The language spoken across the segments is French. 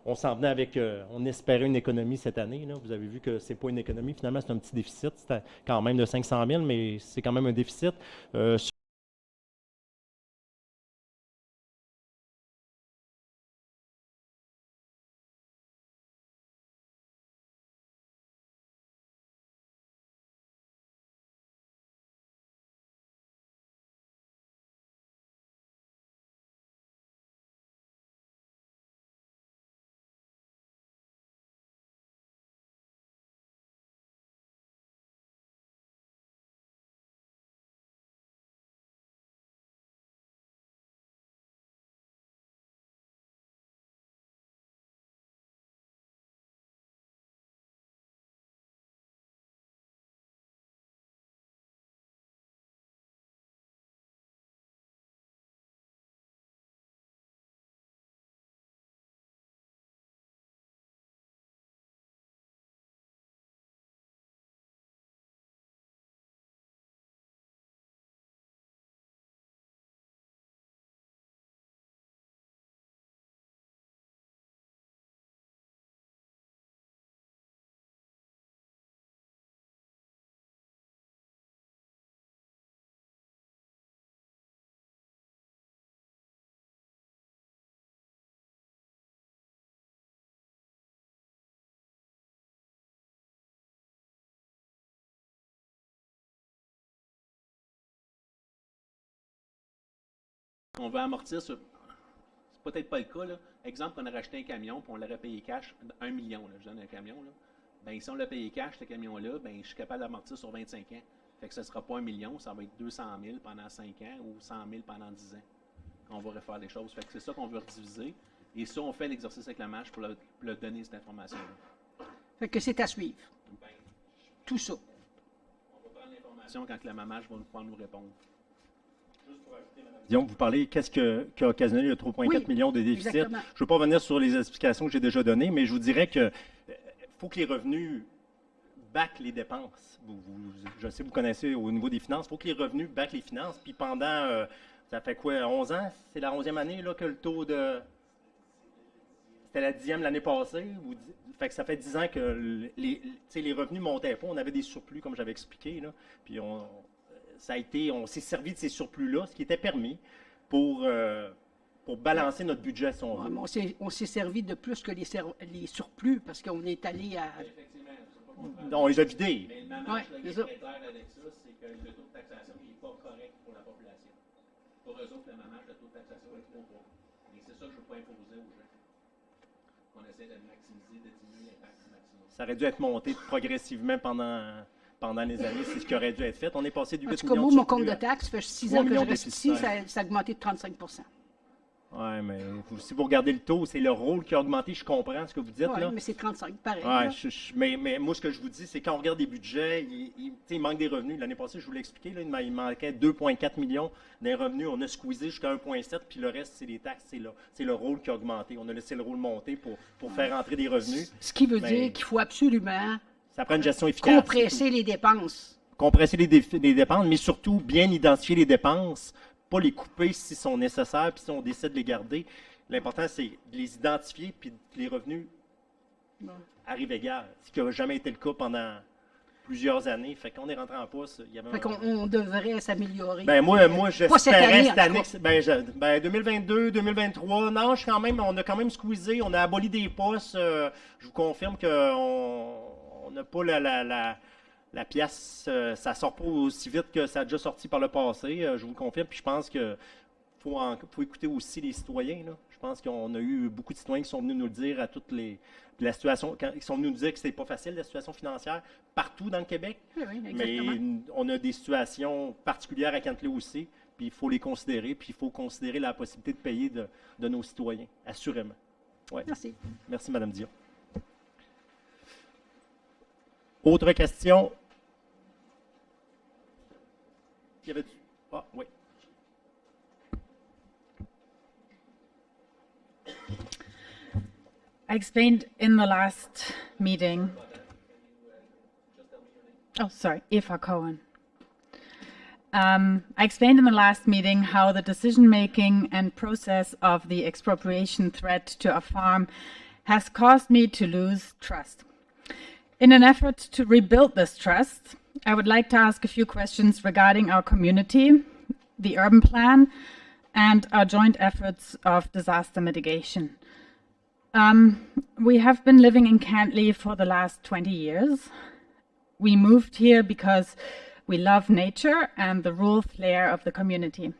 on s'en venait avec, on espérait une économie cette année. Là. Vous avez vu que c'est pas une économie, finalement, c'est un petit déficit. C'est quand même de 500 000, mais c'est quand même un déficit. On veut amortir sur. C'est peut-être pas le cas, là. Exemple, on a racheté un camion, puis on l'aurait payé cash, 1 million, là, je donne un camion, là. Ben, si on l'a payé cash, ce camion-là, ben, je suis capable d'amortir sur 25 ans. Fait que ce ne sera pas 1 million, ça va être 200 000 pendant 5 ans ou 100 000 pendant 10 ans. On va refaire les choses. Fait que c'est ça qu'on veut rediviser. Et ça, on fait l'exercice avec la marge pour le donner, cette information-là. Fait que c'est à suivre. Ben, Tout ça. on va prendre l'information quand la marge va pouvoir nous répondre. Disons, vous parlez qu'est-ce qui a occasionné le 3,4 millions de déficit. Exactement. Je ne veux pas revenir sur les explications que j'ai déjà données, mais je vous dirais que faut que les revenus backent les dépenses. Je sais que vous connaissez au niveau des finances, il faut que les revenus backent les finances. Puis pendant, ça fait quoi, 11 ans? C'est la 11e année là, que le taux de... C'était la 10e l'année passée. Fait que ça fait 10 ans que les revenus ne montaient pas. On avait des surplus, comme j'avais expliqué. Là. Puis on s'est servi de ces surplus-là, ce qui était permis, pour balancer notre budget, si on veut. On s'est servi de plus que les surplus parce qu'on est allé à. On les a vidés. Mais le mamage Ouais, qui est c'est ça. très clair avec ça, c'est que le taux de taxation n'est pas correct pour la population. Pour eux autres, le mamage, le taux de taxation est trop bas. Et c'est ça que je ne veux pas imposer aux gens. On essaie de maximiser, de diminuer l'impact du maximum. Ça aurait dû être monté progressivement pendant les années, c'est ce qui aurait dû être fait. On est passé du 8 En tout cas, millions moi, de mon compte surplus de taxes, ça fait 6 3 ans que je millions de reste ici, déficitaires. ça a augmenté de 35 Oui, mais si vous regardez le taux, c'est le rôle qui a augmenté, je comprends ce que vous dites. Oui, là. mais c'est 35, pareil. Ouais, là. mais moi, ce que je vous dis, c'est quand on regarde les budgets, il manque des revenus. L'année passée, je vous l'ai expliqué, là, il manquait 2,4 millions des revenus. On a squeezé jusqu'à 1,7, puis le reste, c'est les taxes. C'est le rôle qui a augmenté. On a laissé le rôle monter pour faire entrer des revenus. Ce qui veut Mais dire qu'il faut absolument ça prend une gestion efficace. compresser les dépenses. Compresser les dépenses, mais surtout bien identifier les dépenses, pas les couper si sont nécessaires, puis si on décide de les garder. L'important, c'est de les identifier, puis que les revenus arrivent égales, ce qui n'a jamais été le cas pendant plusieurs années. Fait qu'on est rentré en pouce. Il y avait Fait qu'on devrait s'améliorer. Ben moi Pas cette j'espérais année, cette en tout année. cas. 2022, 2023, non, on a quand même squeezé, on a aboli des postes. Je vous confirme qu'on n'a pas la pièce, ça sort pas aussi vite que ça a déjà sorti par le passé. Je vous le confirme, puis je pense que faut écouter aussi les citoyens. Là. Je pense qu'on a eu beaucoup de citoyens qui sont venus nous le dire à toutes la situation, ils sont venus nous dire que c'était pas facile la situation financière partout dans le Québec. Oui, oui, Mais exactement. on a des situations particulières à Cantley aussi, puis il faut les considérer, puis il faut considérer la possibilité de payer de nos citoyens, assurément. Ouais. Merci. Merci, Mme Dion. Autre question? Il y avait... Ah, oui. I explained in the last meeting. Oh, sorry, Eva Cohen. I explained in the last meeting how the decision-making and process of the expropriation threat to a farm has caused me to lose trust. In an effort to rebuild this trust, I would like to ask a few questions regarding our community, the urban plan, and our joint efforts of disaster mitigation. We have been living in Cantley for the last 20 years. We moved here because we love nature and the rural flair of the community.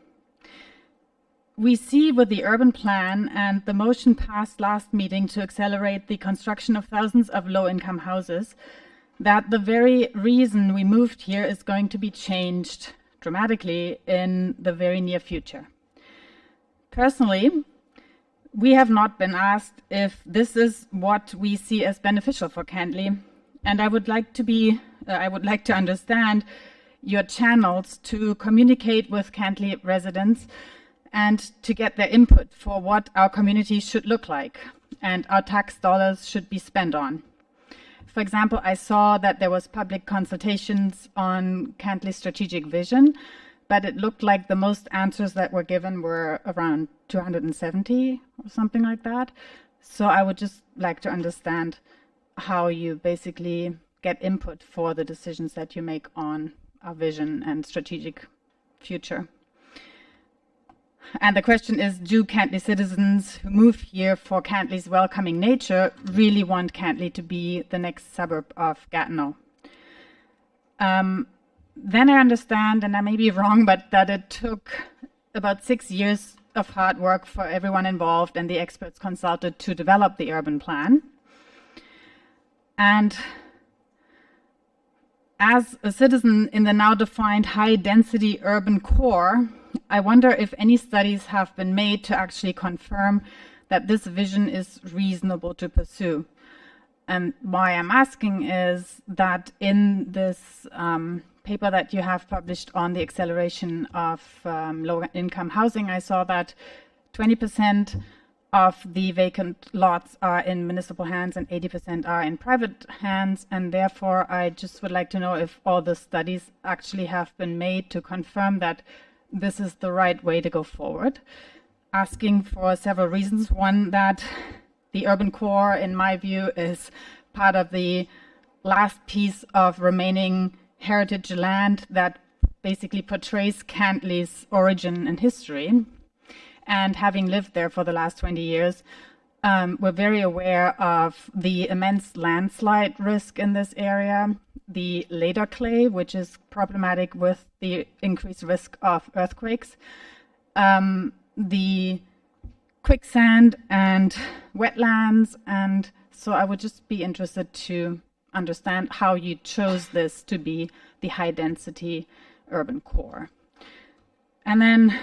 We see with the urban plan and the motion passed last meeting to accelerate the construction of thousands of low-income houses that the very reason we moved here is going to be changed dramatically in the very near future. Personally, we have not been asked if this is what we see as beneficial for Cantley, and I would like to understand your channels to communicate with Cantley residents and to get their input for what our community should look like and our tax dollars should be spent on. For example, I saw that there was public consultations on Cantley's strategic vision, but it looked like the most answers that were given were around 270 or something like that. So I would just like to understand how you basically get input for the decisions that you make on our vision and strategic future. And the question is, do Cantley citizens who move here for Cantley's welcoming nature really want Cantley to be the next suburb of Gatineau? Then I understand, and I may be wrong, but that it took about 6 years of hard work for everyone involved and the experts consulted to develop the urban plan. And as a citizen in the now defined high-density urban core, I wonder if any studies have been made to actually confirm that this vision is reasonable to pursue. And why I'm asking is that in this paper that you have published on the acceleration of low-income housing, I saw that 20% of the vacant lots are in municipal hands and 80% are in private hands. And therefore, I just would like to know if all the studies actually have been made to confirm that this is the right way to go forward. Asking for several reasons. One, that the urban core, in my view, is part of the last piece of remaining heritage land that basically portrays Cantley's origin and history. And having lived there for the last 20 years, we're very aware of the immense landslide risk in this area, the later clay, which is problematic with the increased risk of earthquakes, the quicksand and wetlands. And so I would just be interested to understand how you chose this to be the high density urban core. And then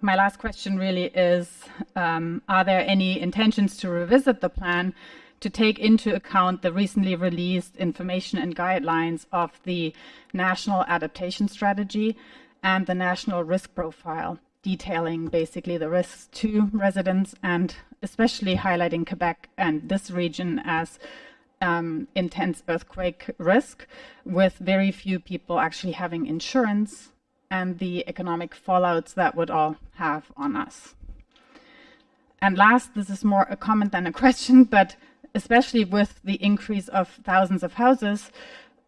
my last question really is, are there any intentions to revisit the plan to take into account the recently released information and guidelines of the National Adaptation Strategy and the National Risk Profile, detailing basically the risks to residents and especially highlighting Quebec and this region as intense earthquake risk, with very few people actually having insurance, and the economic fallouts that would all have on us. And last, this is more a comment than a question, but especially with the increase of thousands of houses,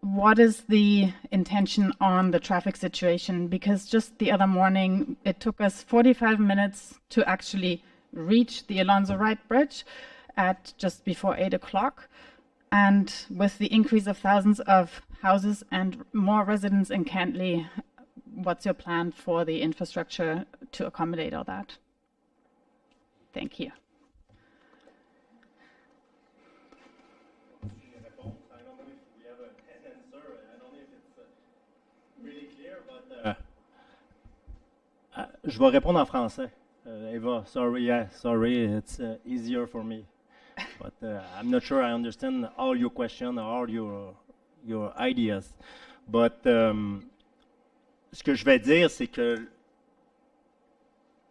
what is the intention on the traffic situation? Because just the other morning, it took us 45 minutes to actually reach the Alonzo Wright Bridge at just before 8 o'clock. And with the increase of thousands of houses and more residents in Cantley, what's your plan for the infrastructure to accommodate all that? Thank you. I don't know if we have an answer. I don't know if it's really clear, but je vais répondre en français. Eva, sorry, it's easier for me. But I'm not sure I understand all your questions, all your ideas. But ce que je vais dire, c'est que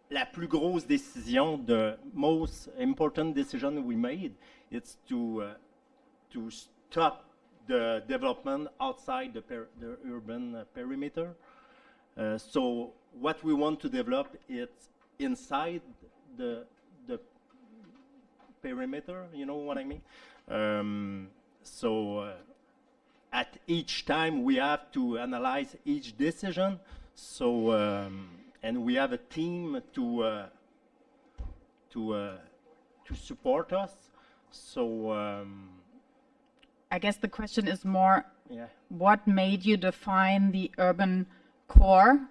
la plus grosse décision, the most important decision we made, it's to stop the development outside the urban perimeter. So what we want to develop is inside the perimeter, you know what I mean? So at each time we have to analyze each decision. So and we have a team to support us. So I guess the question is more, yeah. what made you define the urban core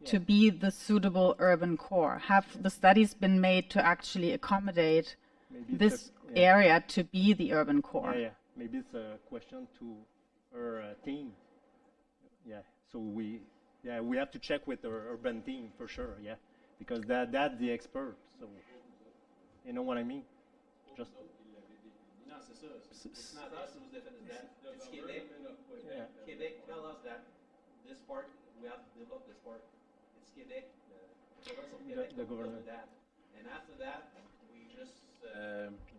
to be the suitable urban core? Have the studies been made to actually accommodate Maybe this yeah. area to be the urban core? Yeah, yeah. Maybe it's a question to our team. Yeah. So we have to check with our urban team for sure. Yeah, because that's the expert. So you know what I mean? Just Non, c'est ça. It's not us who's defining that. It's Quebec. yeah. Quebec tell us that this part, we have to develop this part. It's Quebec, the province of Quebec, The will government. do that. And after that,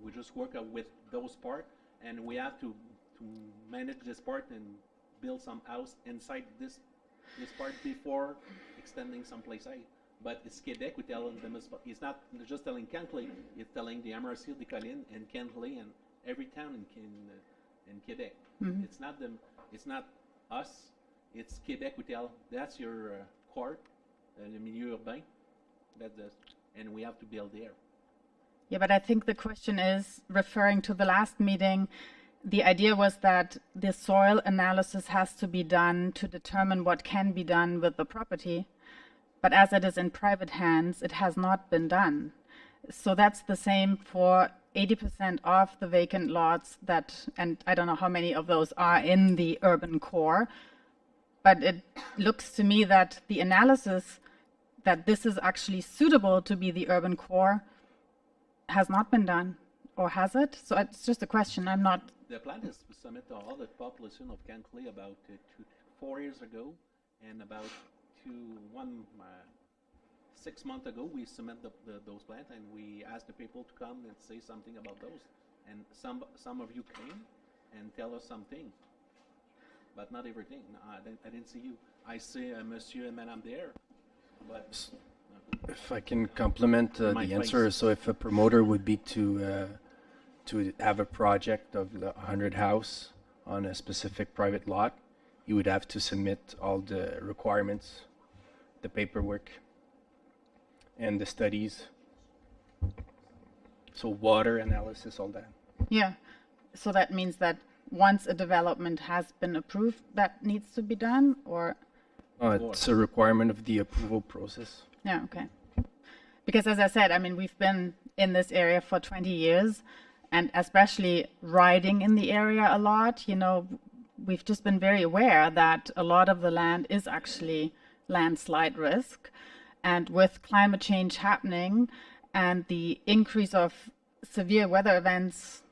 we just work with those part, and we have to manage this part and build some house inside this part before extending someplace else. But it's Quebec who tell them, it's not just telling Cantley, it's telling the MRC, the Colline, and Cantley, and every town in Quebec. Mm-hmm. It's not us, it's Quebec who tell, that's your court, le milieu urbain, and we have to build there. Yeah, but I think the question is referring to the last meeting. The idea was that the soil analysis has to be done to determine what can be done with the property. But as it is in private hands, it has not been done. So that's the same for 80% of the vacant lots that, and I don't know how many of those are in the urban core, but it looks to me that the analysis that this is actually suitable to be the urban core has not been done, or has it? So it's just a question. I'm not. The plan is to submit to all the population of Cantley about 4 years ago, and about 6 months ago, we submit those plans, and we asked the people to come and say something about those. And some of you came and tell us something, but not everything. No, I didn't see you. I see Monsieur and Madame there, but If I can complement My the answer, place. so if a promoter would be to have a project of the 100 house on a specific private lot, you would have to submit all the requirements, the paperwork, and the studies. So water analysis, all that. Yeah. So that means that once a development has been approved, that needs to be done, or? It's a requirement of the approval process. Yeah, okay. Because as I said, I mean, we've been in this area for 20 years, and especially riding in the area a lot, you know, we've just been very aware that a lot of the land is actually landslide risk. And with climate change happening and the increase of severe weather events,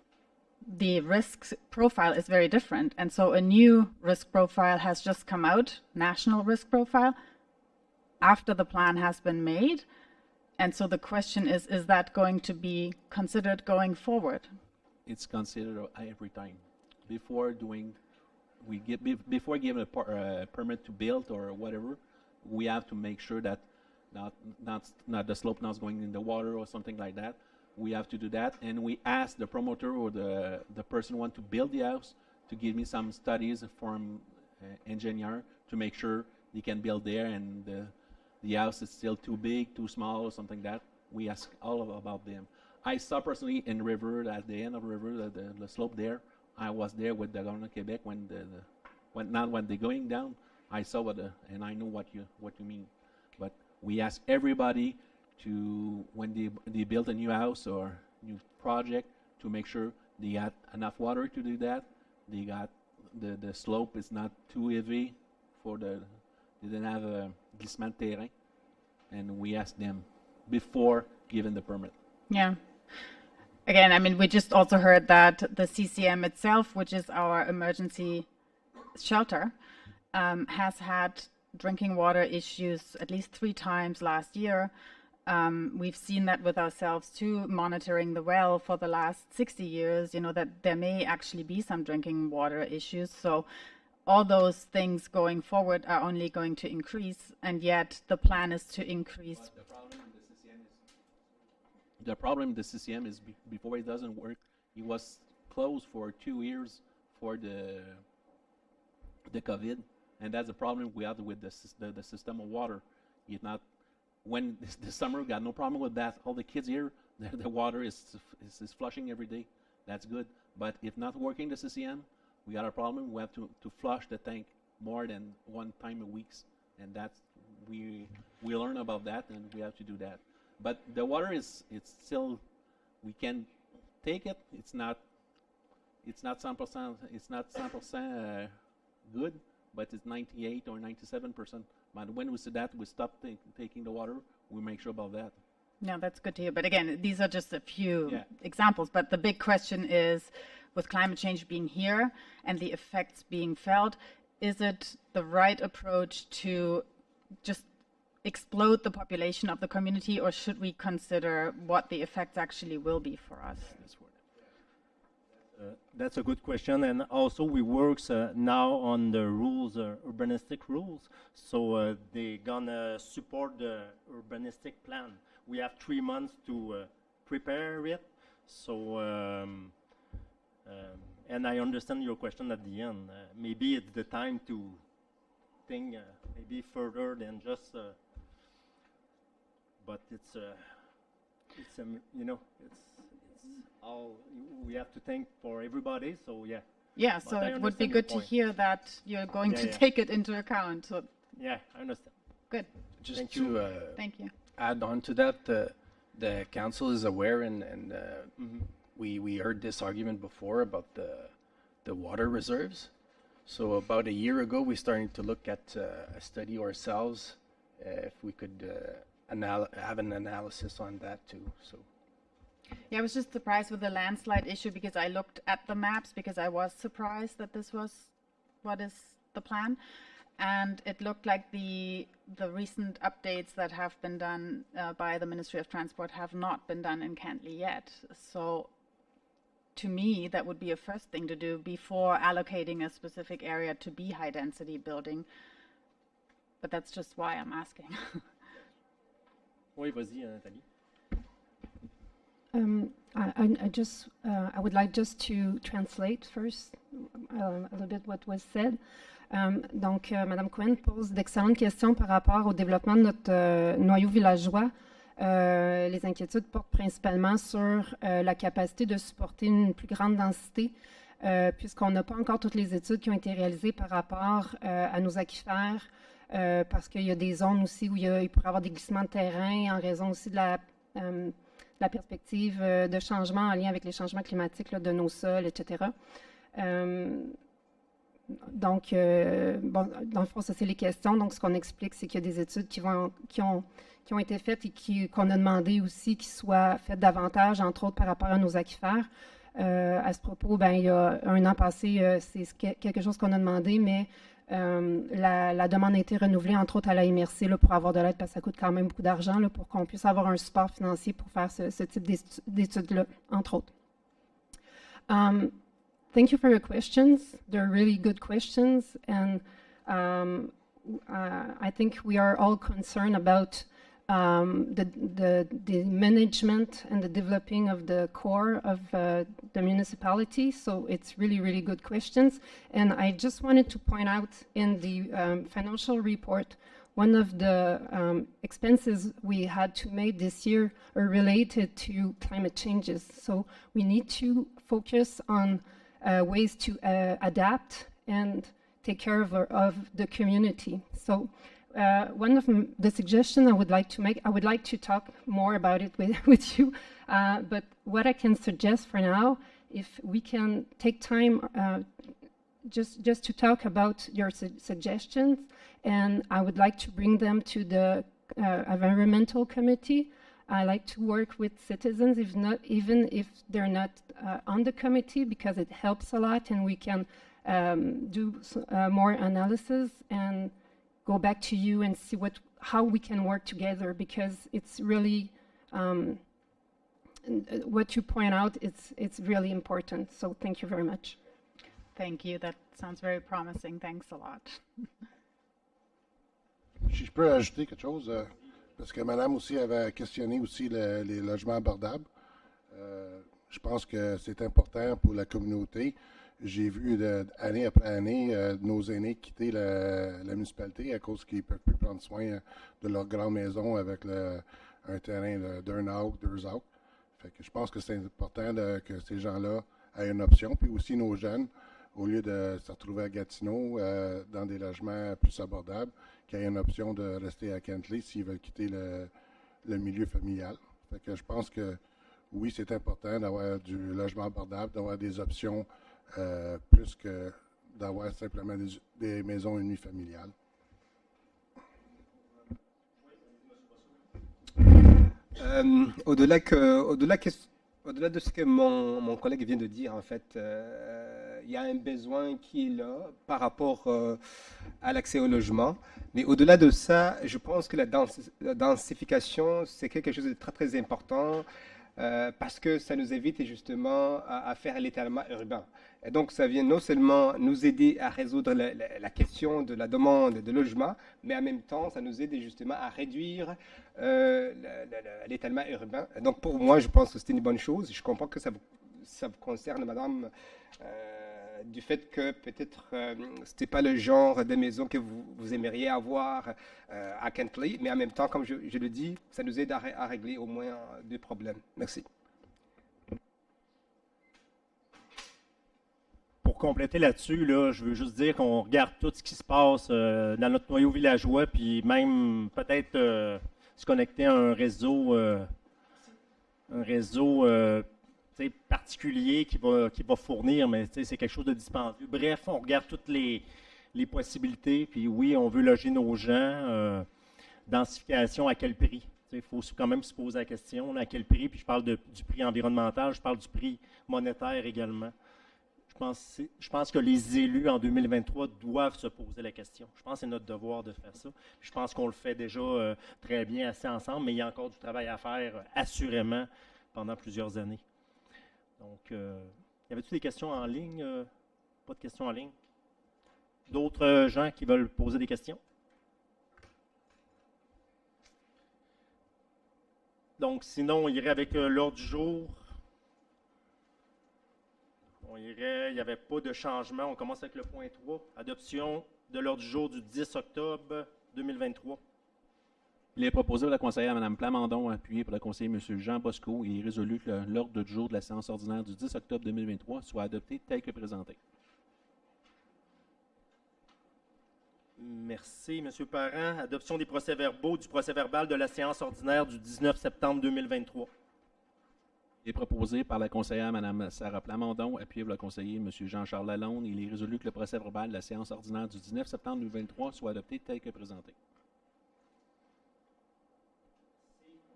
the risk profile is very different. And so a new risk profile has just come out, national risk profile, after the plan has been made. And so the question is that going to be considered going forward? it's considered every time. Before giving a permit to build or whatever, we have to make sure that not the slope not going in the water or something like that. We have to do that, and we ask the promoter or the person who want to build the house to give me some studies from engineer to make sure they can build there, and the house is still too big, too small, or something like that. We ask all about them. I saw personally in river, at the end of river, the slope there. I was there with the government of Quebec when they're going down. I saw and I know what you mean. But we ask everybody to, when they build a new house or new project, to make sure they got enough water to do that. They got the slope is not too heavy they didn't have a glissement terrain, and we ask them before giving the permit. Yeah. Again, I mean, we just also heard that the CCM itself, which is our emergency shelter, has had drinking water issues at least 3 times last year. We've seen that with ourselves too, monitoring the well for the last 60 years, you know, that there may actually be some drinking water issues. So all those things going forward are only going to increase, and yet the plan is to increase. the problem with the CCM is before it doesn't work, it was closed for 2 years for the COVID, and that's the problem we have with the system of water. It's not when this summer we got no problem with that. All the kids here, the water is flushing every day. That's good. But if not working the CCM, we got a problem. We have to flush the tank more than one time a week, and that's we learn about that, and we have to do that. But the water it's still we can take it. It's not 100%. It's not 100% good, but it's 98 or 97%. But when we see that, we stop taking the water. We make sure about that. No, that's good to hear. But again, these are just a few Yeah. examples. But the big question is, with climate change being here and the effects being felt, is it the right approach to just explode the population of the community, or should we consider what the effects actually will be for us? That's a good question, and also we work now on the rules, urbanistic rules. So they're gonna support the urbanistic plan. We have 3 months to prepare it. So, and I understand your question at the end. Maybe it's the time to think maybe further than just. But it's you know it's all we have to think for everybody. So yeah. Yeah, But so I it would be understand your good to point. hear that you're going Yeah, to yeah. take it into account. So Yeah, I understand. good. Just Thank to you. Thank you. add on to that, the council is aware, and Mm-hmm. we heard this argument before about the water reserves. So about a year ago, we started to look at a study ourselves, if we could have an analysis on that too. So Yeah, I was just surprised with the landslide issue because I looked at the maps because I was surprised that this was what is the plan. And it looked like the recent updates that have been done by the Ministry of Transport have not been done in Cantley yet. So to me, that would be a first thing to do before allocating a specific area to be high density building. But that's just why I'm asking. Oui, vas-y, Nathalie. I would like just to translate first a little bit what was said. Donc, Madame Cohen pose d'excellentes questions par rapport au développement de notre noyau villageois. Les inquiétudes portent principalement sur la capacité de supporter une plus grande densité, puisqu'on n'a pas encore toutes les études qui ont été réalisées par rapport à nos aquifères, parce qu'il y a des zones aussi où il pourrait y avoir des glissements de terrain en raison aussi de la perspective de changement en lien avec les changements climatiques là, de nos sols, etc. Donc, bon, dans le fond, ça, c'est les questions. Donc, ce qu'on explique, c'est qu'il y a des études qui ont été faites et qu'on a demandé aussi qu'ils soient faites davantage, entre autres par rapport à nos aquifères. À ce propos, ben, il y a un an passé, c'est quelque chose qu'on a demandé, mais la demande a été renouvelée, entre autres à la MRC, là, pour avoir de l'aide, parce que ça coûte quand même beaucoup d'argent, là, pour qu'on puisse avoir un support financier pour faire ce type d'études-là, entre autres. Thank you for your questions. They're really good questions, and I think we are all concerned about the management and the developing of the core of the municipality. So it's really, really good questions. And I just wanted to point out in the financial report, one of the expenses we had to make this year are related to climate changes. So we need to focus on ways to adapt and take care of the community. So one of the suggestions I would like to make, I would like to talk more about it with you, but what I can suggest for now, if we can take time just to talk about your suggestions, and I would like to bring them to the environmental committee. I like to work with citizens, even if they're not on the committee, because it helps a lot, and we can do more analysis and go back to you and see how we can work together, because it's really what you point out. It's really important. So thank you very much. Thank you. That sounds very promising. Thanks a lot. Si je peux ajouter quelque chose, parce que madame aussi avait questionné aussi les logements abordables. Je pense que c'est important pour la communauté. J'ai vu année après année nos aînés quitter la municipalité à cause qu'ils ne peuvent plus prendre soin de leur grande maison avec un terrain d'un out, deux out. Fait que je pense que c'est important que ces gens-là aient une option. Puis aussi nos jeunes, au lieu de se retrouver à Gatineau dans des logements plus abordables, qu'il y ait une option de rester à Kentley s'ils veulent quitter le milieu familial. Fait que je pense que oui, c'est important d'avoir du logement abordable, d'avoir des options plus que d'avoir simplement des maisons unifamiliales. Au-delà de ce que mon collègue vient de dire, en fait, il y a un besoin qui est là par rapport à l'accès au logement. Mais au-delà de ça, je pense que la densification, c'est quelque chose de très, très important parce que ça nous évite justement à faire l'étalement urbain. Et donc, ça vient non seulement nous aider à résoudre la question de la demande de logement, mais en même temps, ça nous aide justement à réduire l'étalement urbain. Donc, pour moi, je pense que c'est une bonne chose. Je comprends que ça vous concerne, madame, du fait que peut-être ce n'était pas le genre de maison que vous aimeriez avoir à Kentley, mais en même temps, comme je le dis, ça nous aide à régler au moins deux problèmes. Merci. Pour compléter là-dessus, là, je veux juste dire qu'on regarde tout ce qui se passe dans notre noyau villageois, puis même peut-être se connecter à un réseau particulier qui va fournir, mais c'est quelque chose de dispendieux. Bref, on regarde toutes les possibilités, puis oui, on veut loger nos gens. Densification, à quel prix? Il faut quand même se poser la question, à quel prix? Puis je parle du prix environnemental, je parle du prix monétaire également. Je pense que les élus en 2023 doivent se poser la question. Je pense que c'est notre devoir de faire ça. Je pense qu'on le fait déjà très bien, assez ensemble, mais il y a encore du travail à faire, assurément, pendant plusieurs années. Donc, y avait-tu des questions en ligne? Pas de questions en ligne? D'autres gens qui veulent poser des questions? Donc, sinon, on irait avec l'ordre du jour. Il n'y avait pas de changement. On commence avec le point 3, adoption de l'ordre du jour du 10 octobre 2023. Il est proposé par la conseillère Mme Plamondon, appuyé par le conseiller M. Jean Bosco. Il est résolu que l'ordre du jour de la séance ordinaire du 10 octobre 2023 soit adopté tel que présenté. Merci, M. Parent. Adoption des procès-verbaux du procès-verbal de la séance ordinaire du 19 septembre 2023. Il est proposé par la conseillère Mme Sarah Plamondon, appuyé par le conseiller M. Jean-Charles Lalonde. Il est résolu que le procès-verbal de la séance ordinaire du 19 septembre 2023 soit adopté tel que présenté.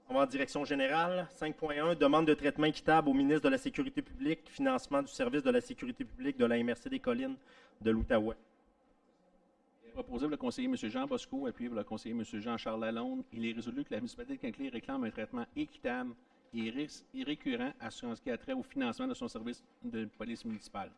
On va en direction générale. 5.1, demande de traitement équitable au ministre de la Sécurité publique, financement du service de la sécurité publique de la MRC des Collines de l'Outaouais. Il est proposé par le conseiller M. Jean Bosco, appuyé par le conseiller M. Jean-Charles Lalonde. Il est résolu que la municipalité de Kentley réclame un traitement équitable et récurrent à ce qui a trait au financement de son service de police municipale.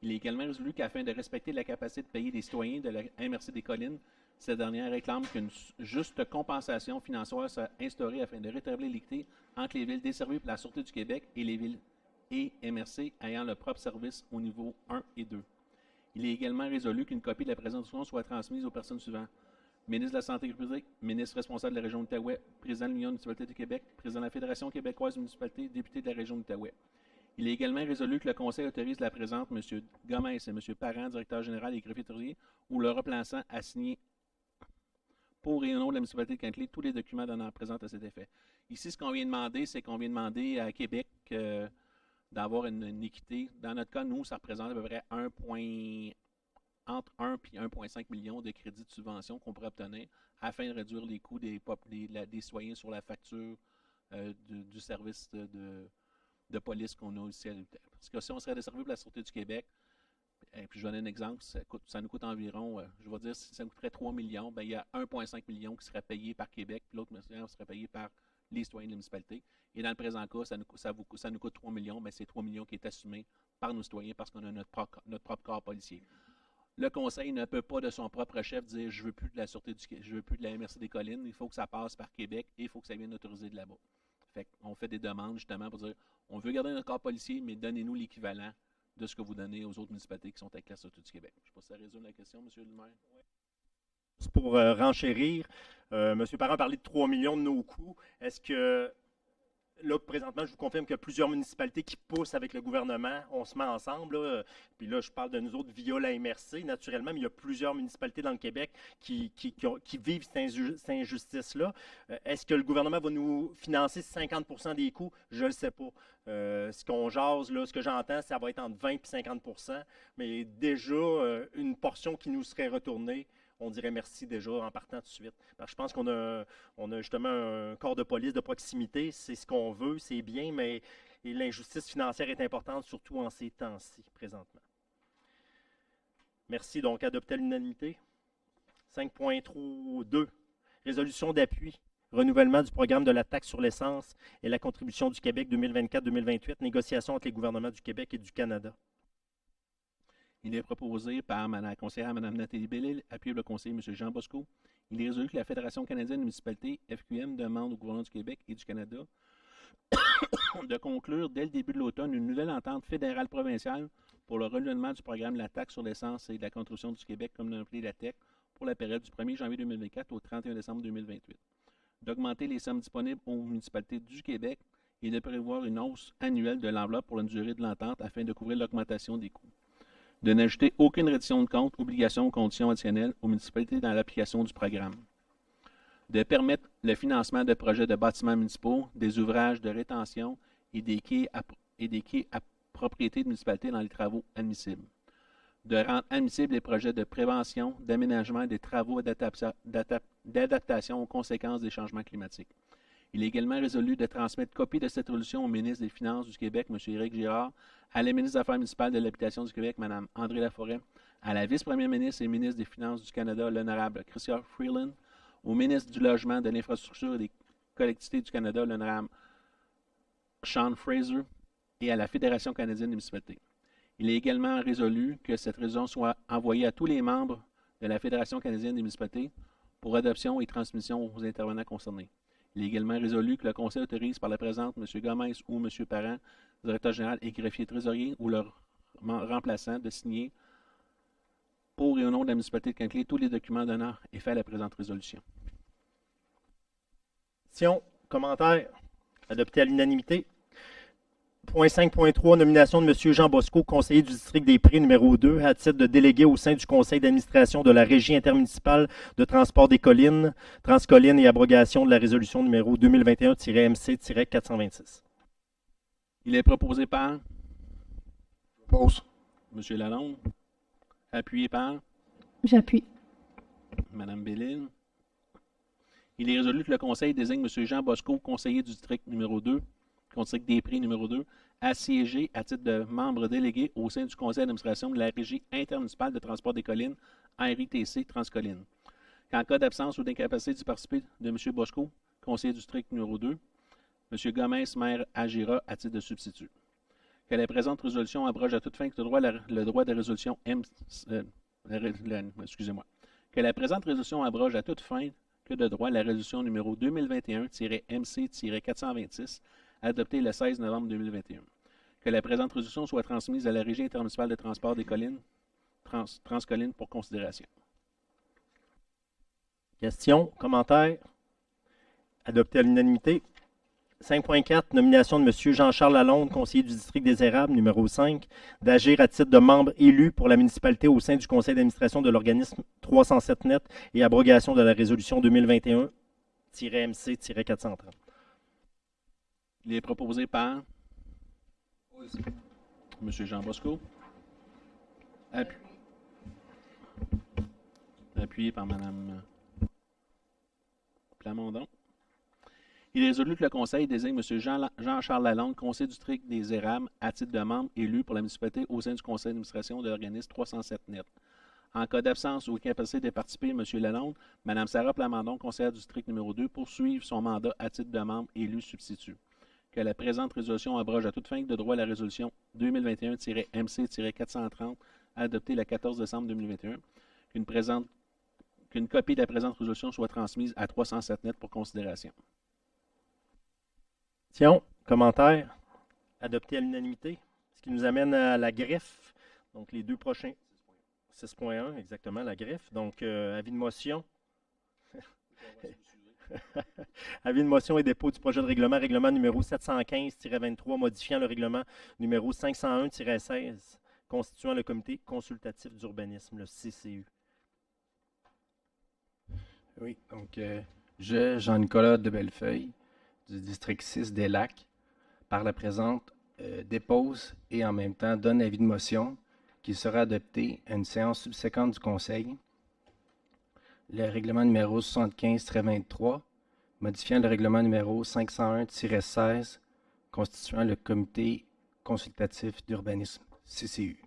Il est également résolu qu'afin de respecter la capacité de payer des citoyens de la MRC des Collines, cette dernière réclame qu'une juste compensation financière soit instaurée afin de rétablir l'équité entre les villes desservies par la Sûreté du Québec et les villes et MRC ayant leur propre service au niveau 1 et 2. Il est également résolu qu'une copie de la présente décision soit transmise aux personnes suivantes. Ministre de la Santé publique, ministre responsable de la région de l'Outaouais, président de l'Union des municipalités du Québec, président de la Fédération québécoise des municipalités, député de la région de l'Outaouais. Il est également résolu que le Conseil autorise la présente M. Gomez et M. Parent, directeur général et greffier trésorier, ou le remplaçant à signer pour et au nom de la municipalité de Kentley tous les documents donnant présente à cet effet. Ici, ce qu'on vient demander, c'est qu'on vient demander à Québec d'avoir une équité. Dans notre cas, nous, ça représente à peu près entre 1 et 1,5 million de crédits de subvention qu'on pourrait obtenir afin de réduire les coûts des citoyens sur la facture du service de police qu'on a ici à l'Outaouais. Parce que si on serait desservi par la Sûreté du Québec, et puis je vais donner un exemple, ça nous coûte environ, je vais dire, si ça nous coûterait 3 millions, bien, il y a 1,5 million qui serait payé par Québec, puis l'autre serait payé par les citoyens de la municipalité. Et dans le présent cas, ça nous coûte 3 millions, mais c'est 3 millions qui est assumé par nos citoyens parce qu'on a notre propre corps policier. Le conseil ne peut pas de son propre chef dire je veux plus de la je veux plus de la MRC des Collines, il faut que ça passe par Québec et il faut que ça vienne autorisé de là-bas. Fait qu'on fait des demandes justement pour dire on veut garder notre corps policier, mais donnez-nous l'équivalent de ce que vous donnez aux autres municipalités qui sont avec la Sûreté du Québec. Je ne sais pas si ça résume la question, M. le maire. C'est pour renchérir. M. Parent a parlé de 3 millions de nos coûts. Est-ce que, là, présentement, je vous confirme qu'il y a plusieurs municipalités qui poussent avec le gouvernement. On se met ensemble. Là. Puis là, je parle de nous autres via la MRC, naturellement, mais il y a plusieurs municipalités dans le Québec qui vivent cette injustice-là. Est-ce que le gouvernement va nous financer 50 des coûts? Je ne le sais pas. Ce qu'on jase, là, ce que j'entends, ça va être entre 20 et 50 mais déjà, une portion qui nous serait retournée, on dirait merci déjà en partant tout de suite. Parce que je pense qu'on a justement un corps de police de proximité, c'est ce qu'on veut, c'est bien, mais l'injustice financière est importante, surtout en ces temps-ci, présentement. Merci. Donc, adopter à l'unanimité. 5.2. Résolution d'appui. Renouvellement du programme de la taxe sur l'essence et la contribution du Québec 2024-2028. Négociation entre les gouvernements du Québec et du Canada. Il est proposé par la conseillère Mme Nathalie Bellil, appuyé par le conseiller M. Jean Bosco. Il est résolu que la Fédération canadienne des municipalités, FQM, demande au gouvernement du Québec et du Canada de conclure dès le début de l'automne une nouvelle entente fédérale-provinciale pour le renouvellement du programme de la taxe sur l'essence et de la contribution du Québec, comme appelé la TEC, pour la période du 1er janvier 2024 au 31 décembre 2028. D'augmenter les sommes disponibles aux municipalités du Québec et de prévoir une hausse annuelle de l'enveloppe pour une durée de l'entente afin de couvrir l'augmentation des coûts. De n'ajouter aucune reddition de compte, obligation ou conditions additionnelles aux municipalités dans l'application du programme. De permettre le financement de projets de bâtiments municipaux, des ouvrages de rétention et des quais à propriété de municipalités dans les travaux admissibles. De rendre admissibles les projets de prévention, d'aménagement et des travaux d'adaptation aux conséquences des changements climatiques. Il est également résolu de transmettre copie de cette résolution au ministre des Finances du Québec, M. Éric Girard, à la ministre des Affaires municipales de l'Habitation du Québec, Mme André Laforêt, à la vice-première ministre et ministre des Finances du Canada, l'honorable Chrystia Freeland, au ministre du Logement, de l'Infrastructure et des Collectivités du Canada, l'honorable Sean Fraser, et à la Fédération canadienne des municipalités. Il est également résolu que cette résolution soit envoyée à tous les membres de la Fédération canadienne des municipalités pour adoption et transmission aux intervenants concernés. Il est également résolu que le Conseil autorise par la présente M. Gomez ou M. Parent, directeur général et greffier trésorier, ou leur remplaçant, de signer pour et au nom de la municipalité de Quinquelé tous les documents d'honneur et fait à la présente résolution. Questions, commentaires, adopté à l'unanimité. Point 5.3, nomination de M. Jean Bosco, conseiller du district des Prés numéro 2, à titre de délégué au sein du conseil d'administration de la Régie intermunicipale de transport des collines, Transcollines et abrogation de la résolution numéro 2021-MC-426. Il est proposé par Pause. M. Lalonde, appuyé par J'appuie. Mme Bellil. Il est résolu que le conseil désigne M. Jean Bosco, conseiller du district numéro 2, district des Prés numéro 2, à siéger à titre de membre délégué au sein du conseil d'administration de la Régie intermunicipale de transport des collines, RITC Transcollines. Qu'en cas d'absence ou d'incapacité d'y participer de M. Bosco, conseiller du district numéro 2, M. Gomez, maire, agira à titre de substitut. Que la présente résolution abroge à toute fin que le droit de résolution Que la présente résolution abroge à toute fin que de droit la résolution numéro 2021-MC-426, adoptée le 16 novembre 2021. Que la présente résolution soit transmise à la Régie intermunicipale de transport des collines, Transcollines, pour considération. Questions, commentaires, adopté à l'unanimité. 5.4, nomination de M. Jean-Charles Lalonde, conseiller du district des Érables, numéro 5, d'agir à titre de membre élu pour la municipalité au sein du conseil d'administration de l'organisme 307 net et abrogation de la résolution 2021-MC-430. Il est proposé par M. Jean Bosco, appuyé par Mme Plamondon. Il est résolu que le Conseil désigne M. Jean-Charles Lalonde, conseiller du district des Érables, à titre de membre élu pour la municipalité au sein du conseil d'administration de l'organisme 307 net. En cas d'absence ou incapacité de participer, M. Lalonde, Mme Sarah Plamondon, conseillère du district numéro 2, poursuivre son mandat à titre de membre élu substitut. Que la présente résolution abroge à toute fin de droit la résolution 2021-MC-430 adoptée le 14 décembre 2021, qu'une copie de la présente résolution soit transmise à 307 Net pour considération. Question, commentaire, adopté à l'unanimité. Ce qui nous amène à la greffe. Donc, les deux prochains. 6.1, exactement, la greffe. Donc, avis de motion. Avis de motion et dépôt du projet de règlement numéro 715-23, modifiant le règlement numéro 501-16, constituant le comité consultatif d'urbanisme, le CCU. Oui, donc Jean-Nicolas de Bellefeuille, du district 6 des Lacs, par la présente, dépose et en même temps donne avis de motion qui sera adopté à une séance subséquente du Conseil. Le règlement numéro 75-23, modifiant le règlement numéro 501-16, constituant le comité consultatif d'urbanisme, CCU.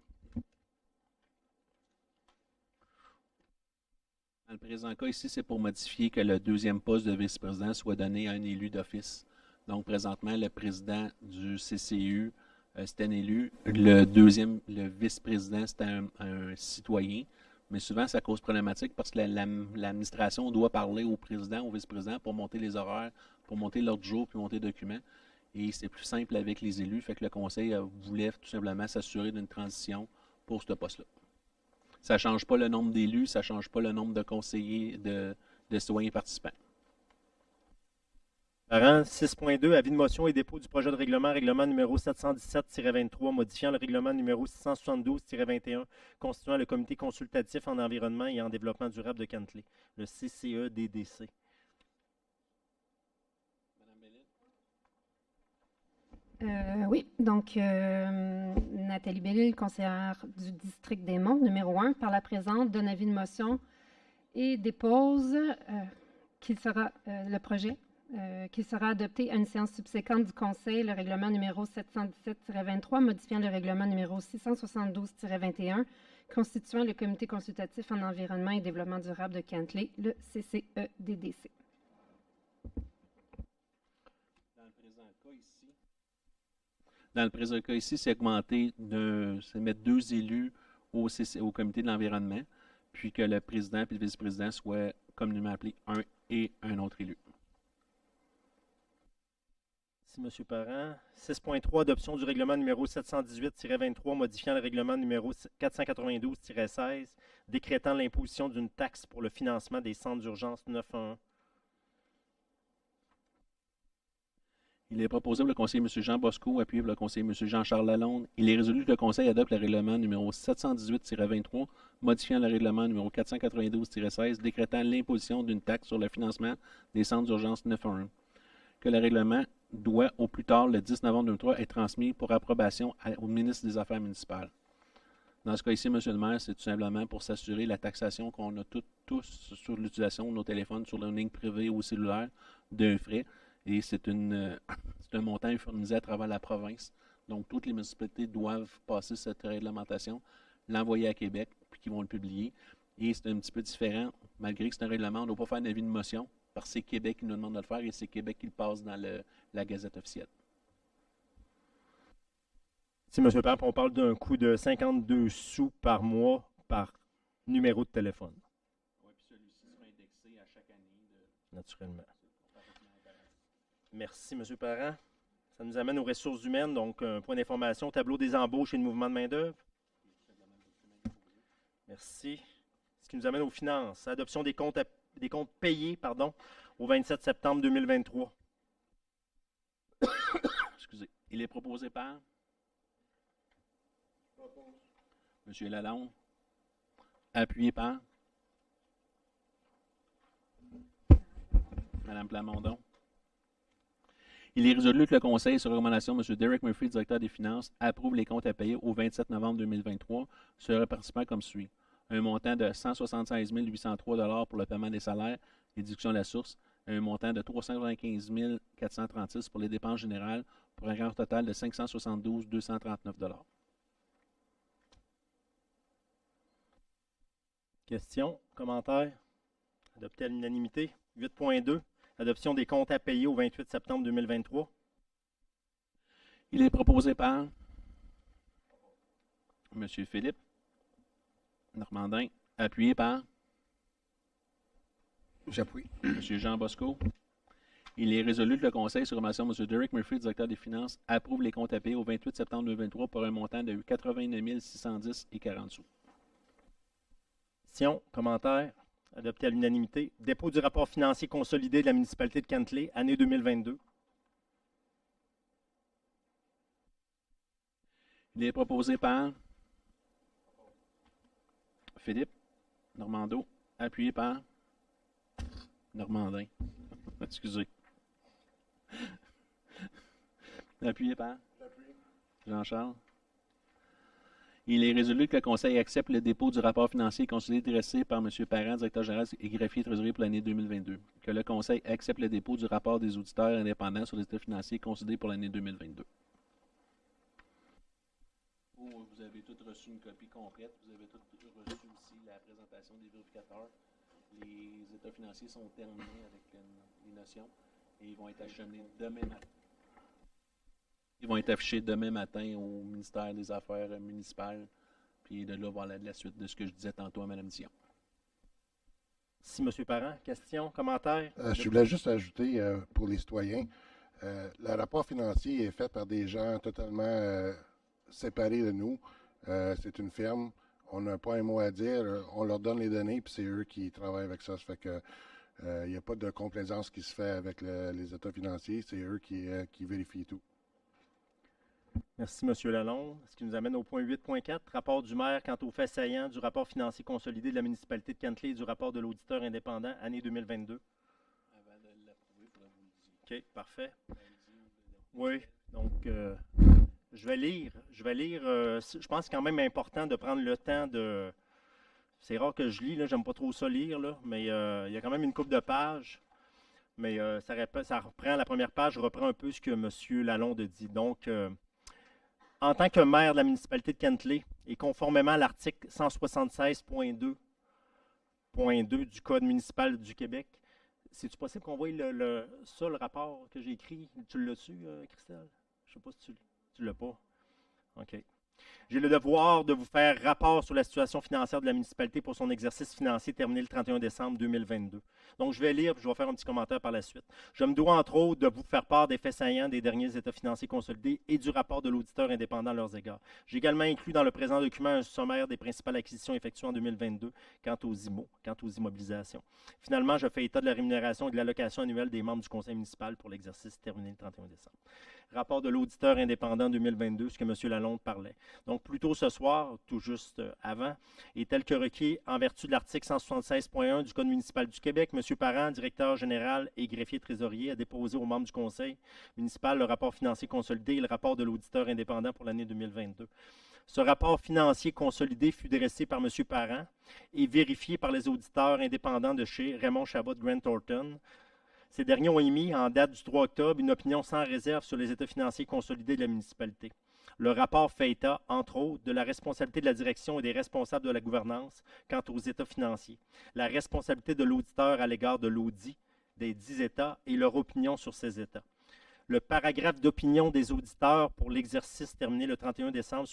Dans le présent cas, ici, c'est pour modifier que le deuxième poste de vice-président soit donné à un élu d'office. Donc, présentement, le président du CCU, c'est un élu. Le vice-président, c'est un citoyen. Mais souvent, ça cause problématique parce que l'administration doit parler au président, au vice-président pour monter les horaires, pour monter l'ordre du jour, puis monter les documents. Et c'est plus simple avec les élus. Fait que le conseil voulait tout simplement s'assurer d'une transition pour ce poste-là. Ça ne change pas le nombre d'élus, ça ne change pas le nombre de conseillers, de citoyens participants. Parent, 6.2, avis de motion et dépôt du projet de règlement numéro 717-23, modifiant le règlement numéro 672-21, constituant le comité consultatif en environnement et en développement durable de Cantley, le CCE-DDC. Oui, donc Nathalie Bellil, conseillère du district des Monts, numéro 1, par la présente, donne avis de motion et dépose le projet qui sera adopté à une séance subséquente du Conseil, le règlement numéro 717-23, modifiant le règlement numéro 672-21, constituant le comité consultatif en environnement et développement durable de Cantley, le CCE-DDC. Dans le présent cas ici, c'est c'est mettre 2 élus au comité de l'environnement, puis que le président et le vice-président soient communément appelés un et un autre élu. Merci, M. Parent. 6.3, adoption du règlement numéro 718-23, modifiant le règlement numéro 492-16, décrétant l'imposition d'une taxe pour le financement des centres d'urgence 911. Il est proposé pour le conseiller M. Jean Bosco, appuyé pour le conseiller M. Jean-Charles Lalonde. Il est résolu que le Conseil adopte le règlement numéro 718-23, modifiant le règlement numéro 492-16, décrétant l'imposition d'une taxe sur le financement des centres d'urgence 911. Que le règlement doit, au plus tard, le 10 novembre 2003, être transmis pour approbation au ministre des Affaires municipales. Dans ce cas ici, M. le maire, c'est tout simplement pour s'assurer la taxation qu'on a tous sur l'utilisation de nos téléphones, sur les lignes privées ou cellulaires, d'un frais. Et c'est un montant uniformisé à travers la province. Donc, toutes les municipalités doivent passer cette réglementation, l'envoyer à Québec, puis qu'ils vont le publier. Et c'est un petit peu différent, malgré que c'est un règlement, on ne doit pas faire d'avis de motion, parce que c'est Québec qui nous demande de le faire et c'est Québec qui le passe dans la Gazette officielle. Si, M. Parent, on parle d'un coût de 52 sous par mois par numéro de téléphone. Oui, puis celui-ci sera indexé à chaque année. Naturellement. Merci, M. Parent. Ça nous amène aux ressources humaines. Donc, un point d'information, tableau des embauches et le mouvement de main-d'œuvre. Merci. Ce qui nous amène aux finances. Adoption des comptes payés au 27 septembre 2023. Excusez. Il est proposé par M. Lalonde. Appuyé par Mme Plamondon. Il est résolu que le Conseil, sur recommandation de M. Derek Murphy, directeur des Finances, approuve les comptes à payer au 27 novembre 2023, se répartissant comme suit. Un montant de 176 803 pour le paiement des salaires et déduction de la source, et un montant de 395 436 pour les dépenses générales, pour un grand total de 572 239 Questions, commentaires? Adopté à l'unanimité. 8.2. Adoption des comptes à payer au 28 septembre 2023. Il est proposé par M. Philippe. Normandin, appuyé par J'appuie. M. Jean Bosco. Il est résolu que le Conseil, sur recommandation de M. Derek Murphy, directeur des Finances, approuve les comptes à payer au 28 septembre 2023 pour un montant de 89 610 et 40 sous. Questions, commentaires, adopté à l'unanimité. Dépôt du rapport financier consolidé de la municipalité de Cantley, année 2022. Il est proposé par Philippe Normando, appuyé par Normandin. Excusez. Appuyé par Jean-Charles. Il est résolu que le Conseil accepte le dépôt du rapport financier consolidé dressé par M. Parent, directeur général et greffier trésorier pour l'année 2022. Que le Conseil accepte le dépôt du rapport des auditeurs indépendants sur les états financiers consolidés pour l'année 2022. Vous avez tous reçu une copie complète. Vous avez tous reçu aussi la présentation des vérificateurs. Les états financiers sont terminés avec les notions et ils vont être acheminés demain matin. Ils vont être affichés demain matin au ministère des Affaires municipales. Puis de là, voilà la suite de ce que je disais tantôt à Mme Dion. Si M. Parent, questions, commentaires? Je voulais juste ajouter pour les citoyens, le rapport financier est fait par des gens totalement séparés de nous. C'est une firme, on n'a pas un mot à dire, on leur donne les données, puis c'est eux qui travaillent avec ça. Ça fait que il n'y a pas de complaisance qui se fait avec les états financiers, c'est eux qui vérifient tout. Merci, M. Lalonde. Ce qui nous amène au point 8.4, rapport du maire quant aux faits saillants du rapport financier consolidé de la municipalité de Cantley et du rapport de l'auditeur indépendant, année 2022. Avant de l'approuver, il faudra vous le dire. OK, parfait. Oui, donc je vais lire. Je pense que c'est quand même important de prendre le temps de... C'est rare que je lis, là, j'aime pas trop ça lire, là, mais il y a quand même une couple de pages. Mais ça reprend la première page, je reprends un peu ce que M. Lalonde dit. Donc, en tant que maire de la municipalité de Cantley et conformément à l'article 176.2 du Code municipal du Québec, c'est-tu possible qu'on voie le rapport que j'ai écrit? Tu l'as-tu, Christelle? Je ne sais pas si tu l'as pas. OK. J'ai le devoir de vous faire rapport sur la situation financière de la municipalité pour son exercice financier terminé le 31 décembre 2022. Donc, je vais lire et je vais faire un petit commentaire par la suite. Je me dois, entre autres, de vous faire part des faits saillants des derniers états financiers consolidés et du rapport de l'auditeur indépendant à leurs égards. J'ai également inclus dans le présent document un sommaire des principales acquisitions effectuées en 2022 quant aux immobilisations. Finalement, je fais état de la rémunération et de l'allocation annuelle des membres du conseil municipal pour l'exercice terminé le 31 décembre. Rapport de l'auditeur indépendant 2022, ce que M. Lalonde parlait. Donc, plus tôt ce soir, tout juste avant, et tel que requis en vertu de l'article 176.1 du Code municipal du Québec, M. Parent, directeur général et greffier trésorier, a déposé aux membres du conseil municipal le rapport financier consolidé et le rapport de l'auditeur indépendant pour l'année 2022. Ce rapport financier consolidé fut dressé par M. Parent et vérifié par les auditeurs indépendants de chez Raymond Chabot Grant Thornton. Ces derniers ont émis, en date du 3 octobre, une opinion sans réserve sur les états financiers consolidés de la municipalité. Le rapport fait état, entre autres, de la responsabilité de la direction et des responsables de la gouvernance quant aux états financiers, la responsabilité de l'auditeur à l'égard de l'audit des 10 États et leur opinion sur ces États. Le paragraphe d'opinion des auditeurs pour l'exercice terminé le 31 décembre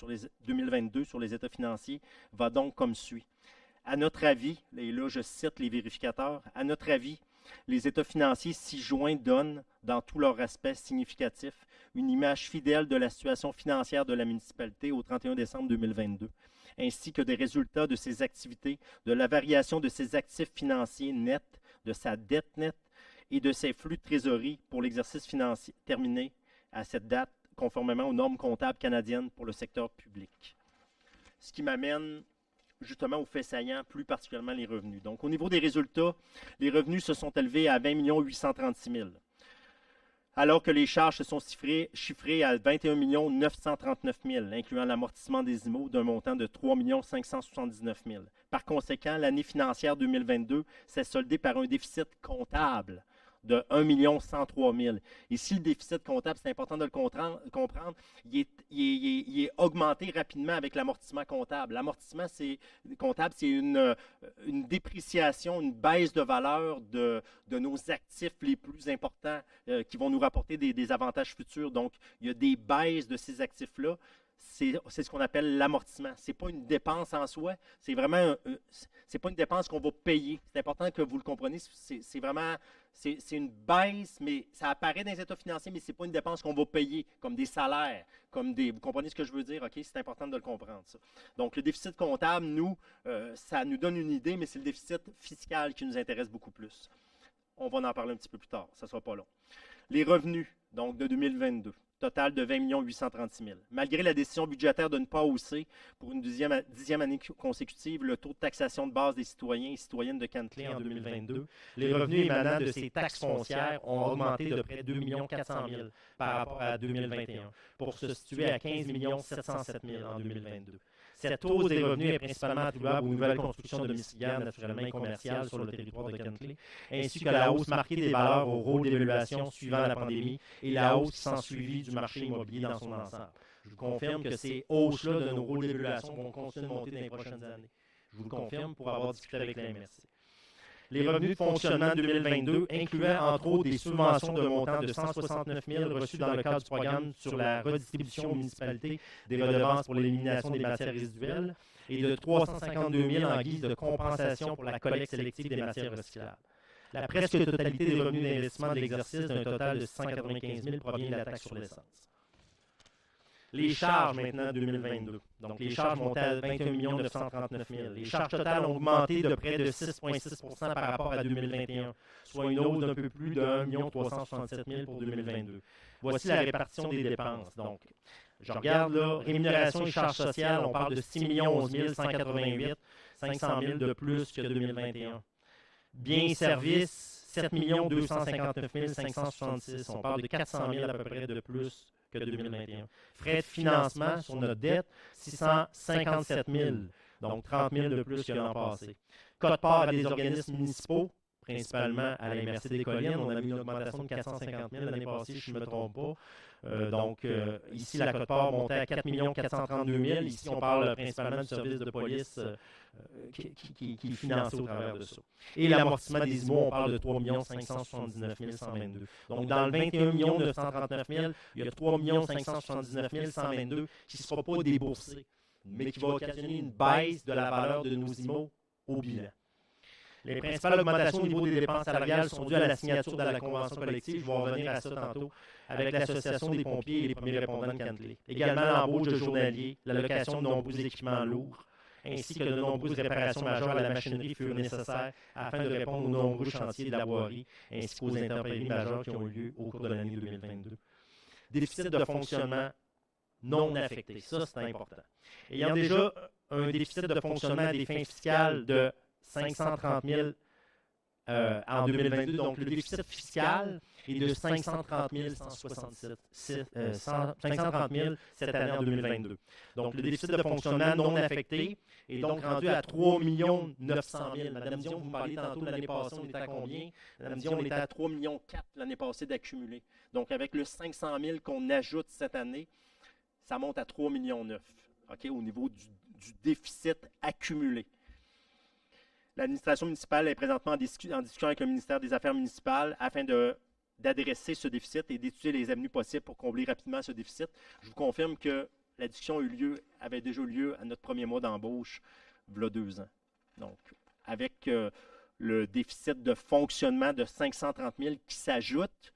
2022 sur les états financiers va donc comme suit. À notre avis, et là je cite les vérificateurs, à notre avis, les états financiers ci-joints donnent, dans tous leurs aspects significatifs, une image fidèle de la situation financière de la municipalité au 31 décembre 2022, ainsi que des résultats de ses activités, de la variation de ses actifs financiers nets, de sa dette nette et de ses flux de trésorerie pour l'exercice financier terminé à cette date, conformément aux normes comptables canadiennes pour le secteur public. Ce qui m'amène justement aux faits saillants, plus particulièrement les revenus. Donc, au niveau des résultats, les revenus se sont élevés à 20 836 000, alors que les charges se sont chiffrées à 21 939 000, incluant l'amortissement des IMO d'un montant de 3 579 000. Par conséquent, l'année financière 2022 s'est soldée par un déficit comptable de 1 103 000. Ici, le déficit comptable, c'est important de le comprendre, il est augmenté rapidement avec l'amortissement comptable. L'amortissement comptable, c'est une dépréciation, une baisse de valeur de nos actifs les plus importants qui vont nous rapporter des avantages futurs. Donc, il y a des baisses de ces actifs-là. c'est ce qu'on appelle l'amortissement. Ce n'est pas une dépense en soi, c'est vraiment, c'est pas une dépense qu'on va payer. C'est important que vous le compreniez, c'est vraiment, c'est une baisse, mais ça apparaît dans les états financiers, mais ce n'est pas une dépense qu'on va payer, comme des salaires, vous comprenez ce que je veux dire, OK? C'est important de le comprendre, ça. Donc, le déficit comptable, nous, ça nous donne une idée, mais c'est le déficit fiscal qui nous intéresse beaucoup plus. On va en parler un petit peu plus tard, ça ne sera pas long. Les revenus, donc de 2022, total de 20 836 000. Malgré la décision budgétaire de ne pas hausser pour une dixième année consécutive le taux de taxation de base des citoyens et citoyennes de Cantley en 2022, les revenus émanant de ces taxes foncières ont augmenté de près de 2 400 000 par rapport à 2021, pour se situer à 15 707 000 en 2022. Cette hausse des revenus est principalement attribuable aux nouvelles constructions de domiciliaires naturellement et commerciales sur le territoire de Cantley, ainsi que la hausse marquée des valeurs au rôle d'évaluation suivant la pandémie et la hausse qui s'ensuivit du marché immobilier dans son ensemble. Je vous confirme que ces hausses-là de nos rôles d'évaluation vont continuer de monter dans les prochaines années. Je vous le confirme pour avoir discuté avec la MRC. Les revenus de fonctionnement 2022 incluaient entre autres des subventions de montant de 169 000 reçues dans le cadre du programme sur la redistribution aux municipalités des redevances pour l'élimination des matières résiduelles et de 352 000 en guise de compensation pour la collecte sélective des matières recyclables. La presque totalité des revenus d'investissement de l'exercice d'un total de 195 000 provient de la taxe sur l'essence. Les charges maintenant 2022. Donc, les charges montaient à 21 939 000. Les charges totales ont augmenté de près de 6,6 par rapport à 2021, soit une hausse d'un peu plus de 1 367 000 pour 2022. Voici la répartition des dépenses. Donc, je regarde là, rémunération et charges sociales, on parle de 6 11 188, 500 000 de plus que 2021. Biens et services, 7 259 566, on parle de 400 000 à peu près de plus que 2021. Frais de financement sur notre dette, 657 000, donc 30 000 de plus que l'an passé. Cote-part à des organismes municipaux, principalement à la MRC des Collines, on a mis une augmentation de 450 000 l'année passée, si je ne me trompe pas. Ici, la cote-part montait à 4 432 000. Ici, on parle principalement du service de police qui est financé au travers de ça. Et l'amortissement des IMO, on parle de 3 579 122. Donc, dans le 21 939 000, il y a 3 579 122 qui ne sera pas déboursé, mais qui va occasionner une baisse de la valeur de nos IMO au bilan. Les principales augmentations au niveau des dépenses salariales sont dues à la signature de la convention collective. Je vais revenir à ça tantôt, avec l'Association des pompiers et les premiers répondants de Cantley. Également l'embauche de journaliers, l'allocation de nombreux équipements lourds, ainsi que de nombreuses réparations majeures à la machinerie furent nécessaires afin de répondre aux nombreux chantiers de la voirie, ainsi qu'aux intempéries majeures qui ont eu lieu au cours de l'année 2022. Déficit de fonctionnement non affecté, ça c'est important. Ayant déjà un déficit de fonctionnement à des fins fiscales de 530 000 en 2022. Donc, le déficit fiscal est de 530 000 cette année en 2022. Donc, le déficit de fonctionnement non affecté est donc rendu à 3 900 000. Madame Dion, vous me parliez tantôt de l'année passée, on était à combien? Madame Dion, on était à 3,4 millions l'année passée d'accumulé. Donc, avec le 500 000 qu'on ajoute cette année, ça monte à 3,9 millions, okay, au niveau du déficit accumulé. L'administration municipale est présentement en discussion avec le ministère des Affaires municipales afin d'adresser ce déficit et d'étudier les avenues possibles pour combler rapidement ce déficit. Je vous confirme que la discussion avait déjà eu lieu à notre premier mois d'embauche, il y a 2 ans. Donc, avec le déficit de fonctionnement de 530 000 qui s'ajoute,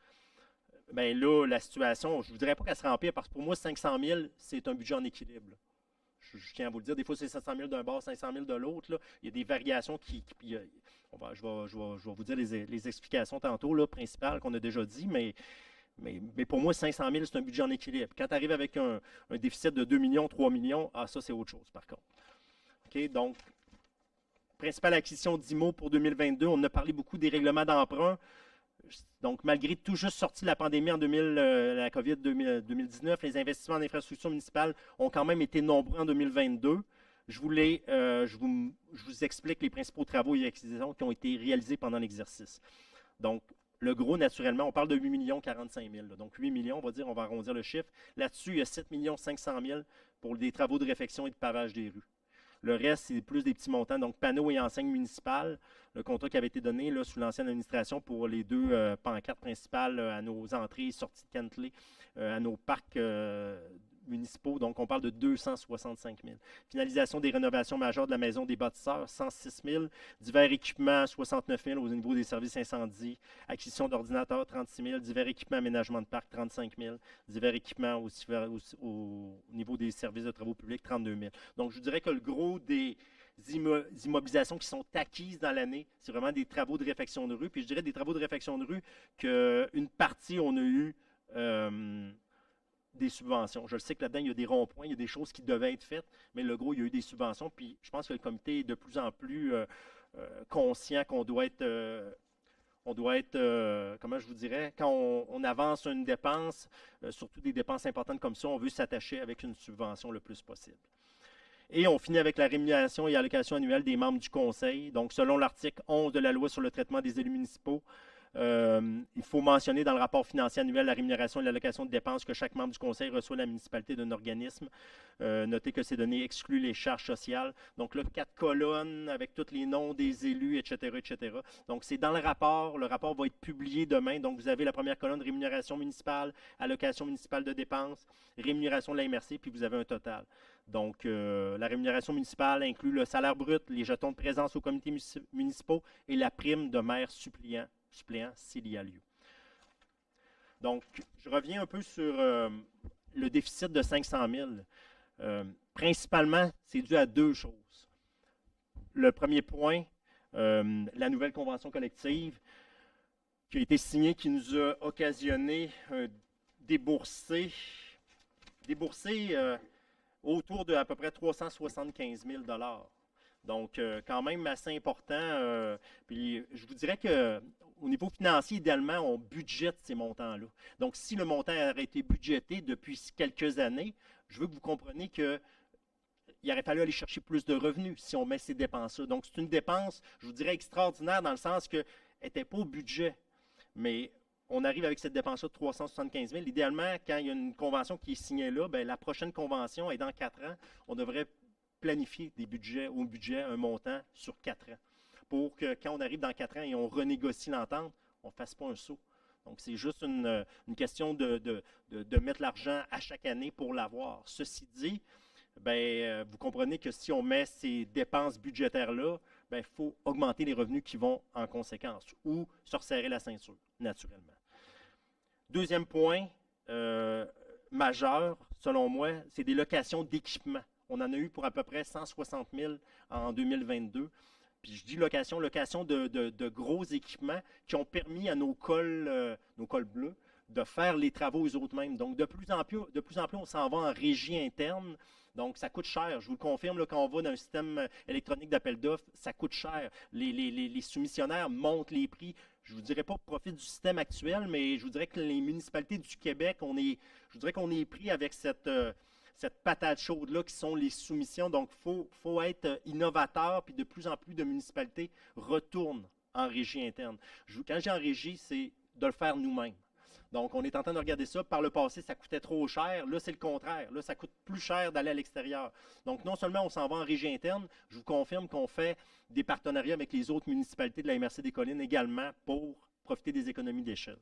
bien là, la situation, je ne voudrais pas qu'elle se rempire parce que pour moi, 500 000, c'est un budget en équilibre. Là. Je tiens à vous le dire, des fois c'est 700 000 d'un bord, 500 000 de l'autre. Il y a des variations je vais vous dire les explications tantôt là, principales qu'on a déjà dit, mais pour moi, 500 000, c'est un budget en équilibre. Quand tu arrives avec un déficit de 2 millions, 3 millions, ça c'est autre chose par contre. Okay, donc, principale acquisition d'IMO pour 2022, on a parlé beaucoup des règlements d'emprunt. Donc, malgré tout juste sorti de la pandémie en la COVID 2019, les investissements en infrastructures municipales ont quand même été nombreux en 2022. Je vous explique les principaux travaux et acquisitions qui ont été réalisés pendant l'exercice. Donc, le gros, naturellement, on parle de 8 45 000. Donc, 8 millions, on va dire, on va arrondir le chiffre. Là-dessus, il y a 7 500 000 pour des travaux de réfection et de pavage des rues. Le reste, c'est plus des petits montants, donc panneaux et enseignes municipales. Le contrat qui avait été donné là, sous l'ancienne administration pour les 2 pancartes principales à nos entrées et sorties de Cantley, à nos parcs municipaux, donc on parle de 265 000. Finalisation des rénovations majeures de la maison des bâtisseurs, 106 000. Divers équipements, 69 000 au niveau des services incendies. Acquisition d'ordinateurs, 36 000. Divers équipements, aménagement de parc, 35 000. Divers équipements au niveau des services de travaux publics, 32 000. Donc, je vous dirais que le gros des immobilisations qui sont acquises dans l'année, c'est vraiment des travaux de réfection de rue. Puis je dirais des travaux de réfection de rue qu'une partie, on a eu des subventions. Je sais que là-dedans, il y a des ronds-points, il y a des choses qui devaient être faites, mais le gros, il y a eu des subventions. Puis je pense que le comité est de plus en plus conscient qu'on doit être comment je vous dirais, quand on avance une dépense, surtout des dépenses importantes comme ça, on veut s'attacher avec une subvention le plus possible. Et on finit avec la rémunération et allocation annuelle des membres du conseil. Donc, selon l'article 11 de la loi sur le traitement des élus municipaux, il faut mentionner dans le rapport financier annuel la rémunération et l'allocation de dépenses que chaque membre du conseil reçoit de la municipalité d'un organisme. Notez que ces données excluent les charges sociales. Donc là, 4 colonnes avec tous les noms des élus, etc., etc. Donc c'est dans le rapport. Le rapport va être publié demain. Donc vous avez la première colonne, rémunération municipale, allocation municipale de dépenses, rémunération de la MRC, puis vous avez un total. Donc, la rémunération municipale inclut le salaire brut, les jetons de présence aux comités municipaux et la prime de maire suppléant s'il y a lieu. Donc, je reviens un peu sur le déficit de 500 000. Principalement, c'est dû à deux choses. Le premier point, la nouvelle convention collective qui a été signée, qui nous a occasionné débourser autour de à peu près 375 000 $. Donc, quand même assez important. Puis, je vous dirais qu'au niveau financier, idéalement, on budgète ces montants-là. Donc, si le montant aurait été budgété depuis quelques années, je veux que vous compreniez qu'il aurait fallu aller chercher plus de revenus si on met ces dépenses-là. Donc, c'est une dépense, je vous dirais, extraordinaire dans le sens qu'elle n'était pas au budget. Mais on arrive avec cette dépense-là de 375 000. Idéalement, quand il y a une convention qui est signée là, bien, la prochaine convention est dans 4 ans. On devrait planifier des budgets au budget, un montant sur 4 ans, pour que quand on arrive dans 4 ans et on renégocie l'entente, on ne fasse pas un saut. Donc, c'est juste une question de mettre l'argent à chaque année pour l'avoir. Ceci dit, bien, vous comprenez que si on met ces dépenses budgétaires-là, bien, il faut augmenter les revenus qui vont en conséquence ou se resserrer la ceinture, naturellement. Deuxième point majeur, selon moi, c'est des locations d'équipements. On en a eu pour à peu près 160 000 en 2022. Puis je dis location de gros équipements qui ont permis à nos cols bleus de faire les travaux eux autres mêmes. Donc, de plus en plus, on s'en va en régie interne. Donc, ça coûte cher. Je vous le confirme, là, quand on va dans un système électronique d'appel d'offres, ça coûte cher. Les soumissionnaires montent les prix. Je ne vous dirais pas profit du système actuel, mais je vous dirais que les municipalités du Québec, qu'on est pris avec cette patate chaude-là qui sont les soumissions. Donc, il faut être innovateur, puis de plus en plus de municipalités retournent en régie interne. Quand j'ai en régie, c'est de le faire nous-mêmes. Donc, on est en train de regarder ça. Par le passé, ça coûtait trop cher. Là, c'est le contraire. Là, ça coûte plus cher d'aller à l'extérieur. Donc, non seulement on s'en va en régie interne, je vous confirme qu'on fait des partenariats avec les autres municipalités de la MRC des Collines également pour profiter des économies d'échelle.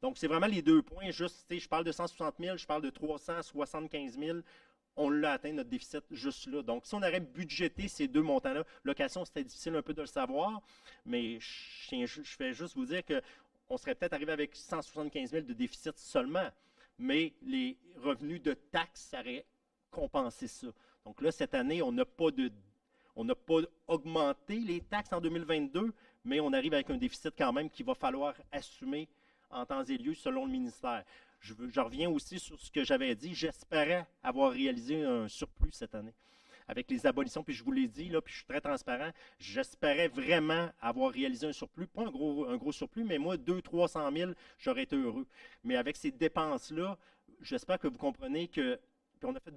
Donc, c'est vraiment les deux points. Juste, je parle de 160 000, je parle de 375 000. On l'a atteint, notre déficit, juste là. Donc, si on aurait budgété ces deux montants-là, location, c'était difficile un peu de le savoir, mais je fais juste vous dire qu'on serait peut-être arrivé avec 175 000 de déficit seulement, mais les revenus de taxes auraient compensé ça. Donc là, cette année, on n'a pas augmenté les taxes en 2022, mais on arrive avec un déficit quand même qu'il va falloir assumer en temps et lieu selon le ministère. Je reviens aussi sur ce que j'avais dit. J'espérais avoir réalisé un surplus cette année avec les abolitions, puis je vous l'ai dit, là, puis je suis très transparent. J'espérais vraiment avoir réalisé un surplus, pas un gros surplus, mais moi, 200-300 000, j'aurais été heureux. Mais avec ces dépenses-là, j'espère que vous comprenez que, puis on a fait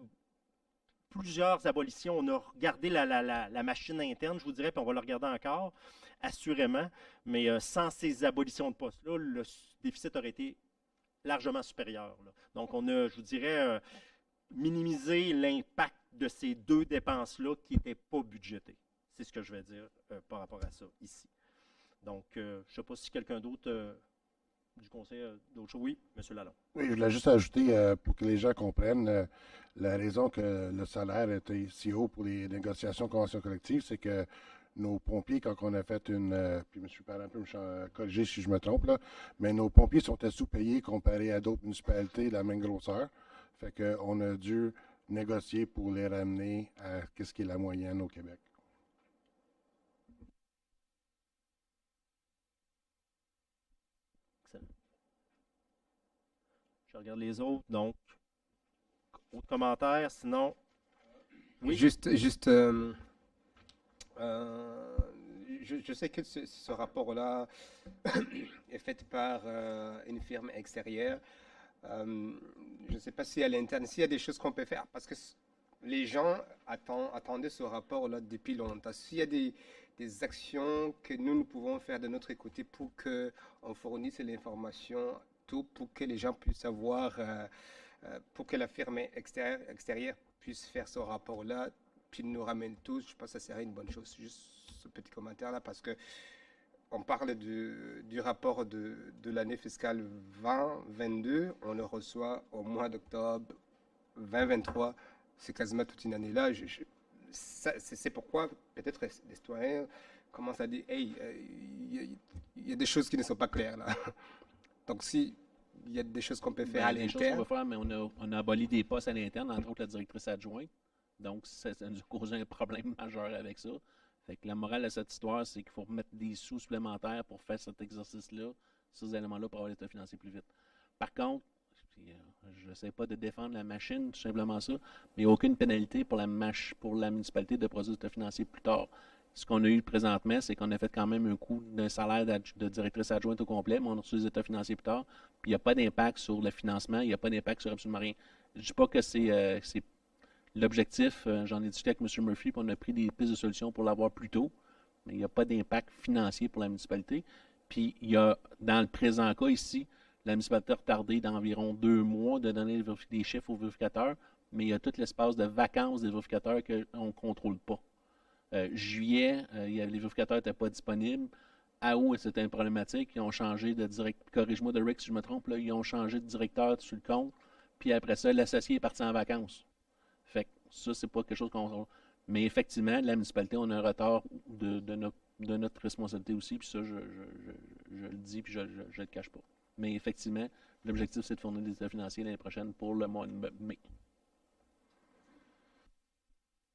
plusieurs abolitions. On a regardé la machine interne, je vous dirais, puis on va le regarder encore, assurément. Mais sans ces abolitions de postes-là, le déficit aurait été largement supérieur. Là. Donc, on a, je vous dirais, minimisé l'impact de ces deux dépenses-là qui n'étaient pas budgétées. C'est ce que je vais dire par rapport à ça ici. Donc, je ne sais pas si quelqu'un d'autre du conseil d'autres choses. Oui, M. Lalonde. Oui, je voulais juste ajouter, pour que les gens comprennent, la raison que le salaire était si haut pour les négociations de conventions collectives, c'est que nos pompiers, quand on a fait puis M. Parent peut me corriger si je me trompe, là, mais nos pompiers sont sous-payés comparé à d'autres municipalités de la même grosseur. Fait qu'on a dû négocier pour les ramener à ce qui est la moyenne au Québec. Excellent. Je regarde les autres, donc, autres commentaires, sinon... Oui. Juste, je sais que ce rapport-là est fait par une firme extérieure. Je ne sais pas si à l'interne, s'il y a des choses qu'on peut faire, parce que les gens attendaient ce rapport-là depuis longtemps. S'il y a des actions que nous pouvons faire de notre côté pour qu'on fournisse l'information, tout pour que les gens puissent savoir, pour que la firme extérieure puisse faire ce rapport-là, puis nous ramène tous, je pense que ça serait une bonne chose. Juste ce petit commentaire-là, parce que on parle du rapport de l'année fiscale 2022, on le reçoit au mois d'octobre 2023, c'est quasiment toute une année là. C'est pourquoi peut-être les citoyens commencent à dire « Hey, il y a des choses qui ne sont pas claires là ». Donc si il y a des choses qu'on peut faire à Les choses qu'on l'interne. va faire, mais on a aboli des postes à l'interne, entre autres la directrice adjointe. Donc, ça nous a causé un problème majeur avec ça. Fait que la morale de cette histoire, c'est qu'il faut remettre des sous supplémentaires pour faire cet exercice-là, ces éléments-là, pour avoir l'état financier plus vite. Par contre, je n'essaie pas de défendre la machine, tout simplement ça, mais il n'y a aucune pénalité pour la municipalité de produire l'état financier plus tard. Ce qu'on a eu présentement, c'est qu'on a fait quand même un coût d'un salaire de directrice adjointe au complet, mais on a reçu les états financiers plus tard, puis il n'y a pas d'impact sur le financement, il n'y a pas d'impact sur absolument rien. Je ne dis pas que c'est l'objectif, j'en ai discuté avec M. Murphy, puis on a pris des pistes de solutions pour l'avoir plus tôt, mais il n'y a pas d'impact financier pour la municipalité. Puis il y a, dans le présent cas ici, la municipalité a retardé d'environ 2 mois de donner des chiffres aux vérificateurs, mais il y a tout l'espace de vacances des vérificateurs qu'on ne contrôle pas. Juillet, les vérificateurs n'étaient pas disponibles. À août, c'était une problématique. Ils ont changé de directeur, corrige-moi de Rick si je me trompe, là, ils ont changé de directeur sur le compte. Puis après ça, l'associé est parti en vacances. Fait que ça, c'est pas quelque chose qu'on... Mais effectivement, la municipalité, on a un retard de notre responsabilité aussi, puis ça, je le dis, puis je ne le cache pas. Mais effectivement, l'objectif, c'est de fournir des états financiers l'année prochaine pour le mois de mai.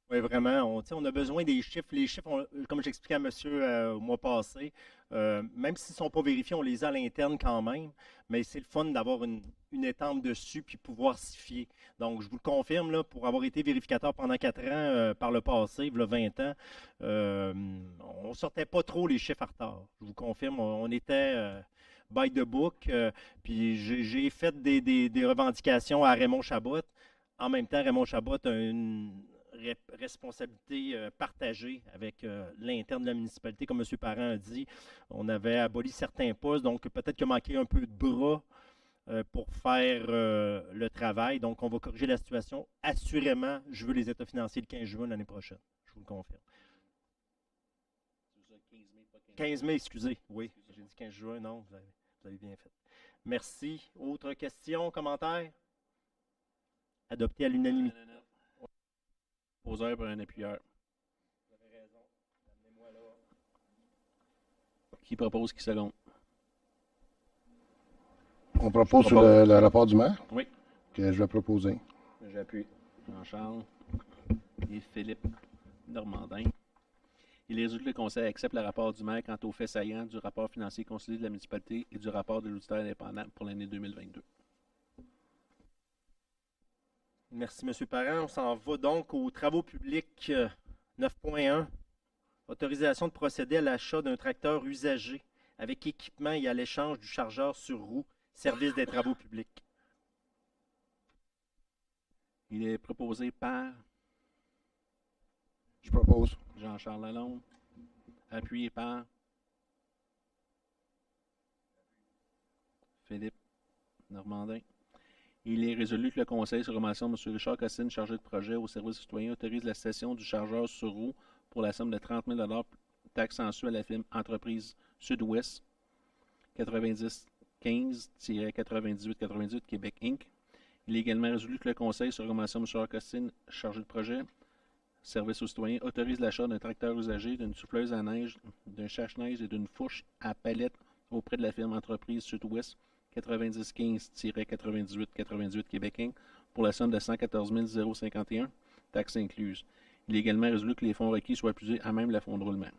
Oui, vraiment. On a besoin des chiffres. Les chiffres, comme j'expliquais à monsieur au mois passé, même s'ils ne sont pas vérifiés, on les a à l'interne quand même. Mais c'est le fun d'avoir une étampe dessus puis pouvoir s'y fier. Donc, je vous le confirme, là, pour avoir été vérificateur pendant 4 ans par le passé, il y a 20 ans, on ne sortait pas trop les chiffres en retard. Je vous confirme, on était by the book. Puis j'ai fait des revendications à Raymond Chabot. En même temps, Raymond Chabot a une responsabilité partagée avec l'interne de la municipalité. Comme M. Parent a dit, on avait aboli certains postes, donc peut-être qu'il manquait un peu de bras pour faire le travail. Donc, on va corriger la situation. Assurément, je veux les états financiers le 15 juin l'année prochaine. Je vous le confirme. 15 mai, excusez. Oui, j'ai dit 15 juin. Non, vous avez bien fait. Merci. Autre question, commentaire? Adopté à l'unanimité. Poseur pour un appuyeur. Vous avez raison. Amenez-moi là. Qui propose, qui seconde? On propose sur le rapport du maire? Oui. Que je vais proposer. J'appuie. Jean-Charles et Philippe Normandin. Il est résolu que le Conseil accepte le rapport du maire quant aux faits saillants du rapport financier consolidé de la municipalité et du rapport de l'auditeur indépendant pour l'année 2022. Merci, M. Parent. On s'en va donc aux travaux publics 9.1. Autorisation de procéder à l'achat d'un tracteur usagé avec équipement et à l'échange du chargeur sur roue, service des travaux publics. Il est proposé par Je propose. Jean-Charles Lalonde, appuyé par Philippe Normandin. Il est résolu que le Conseil, sur recommandation de M. Richard Cossine, chargé de projet au service citoyen, autorise la cession du chargeur sur roue pour la somme de 30 000 taxe mensuelle à la firme Entreprise Sud-Ouest, 90 15-98-98 Québec Inc. Il est également résolu que le Conseil, sur recommandation de M. Arcostine, chargé de projet, service aux citoyens, autorise l'achat d'un tracteur usagé, d'une souffleuse à neige, d'un chasse-neige et d'une fourche à palette auprès de la firme entreprise Sud-Ouest 9015-98-98 Québec Inc. pour la somme de 114 051, taxes incluses. Il est également résolu que les fonds requis soient puisés à même le fonds de roulement.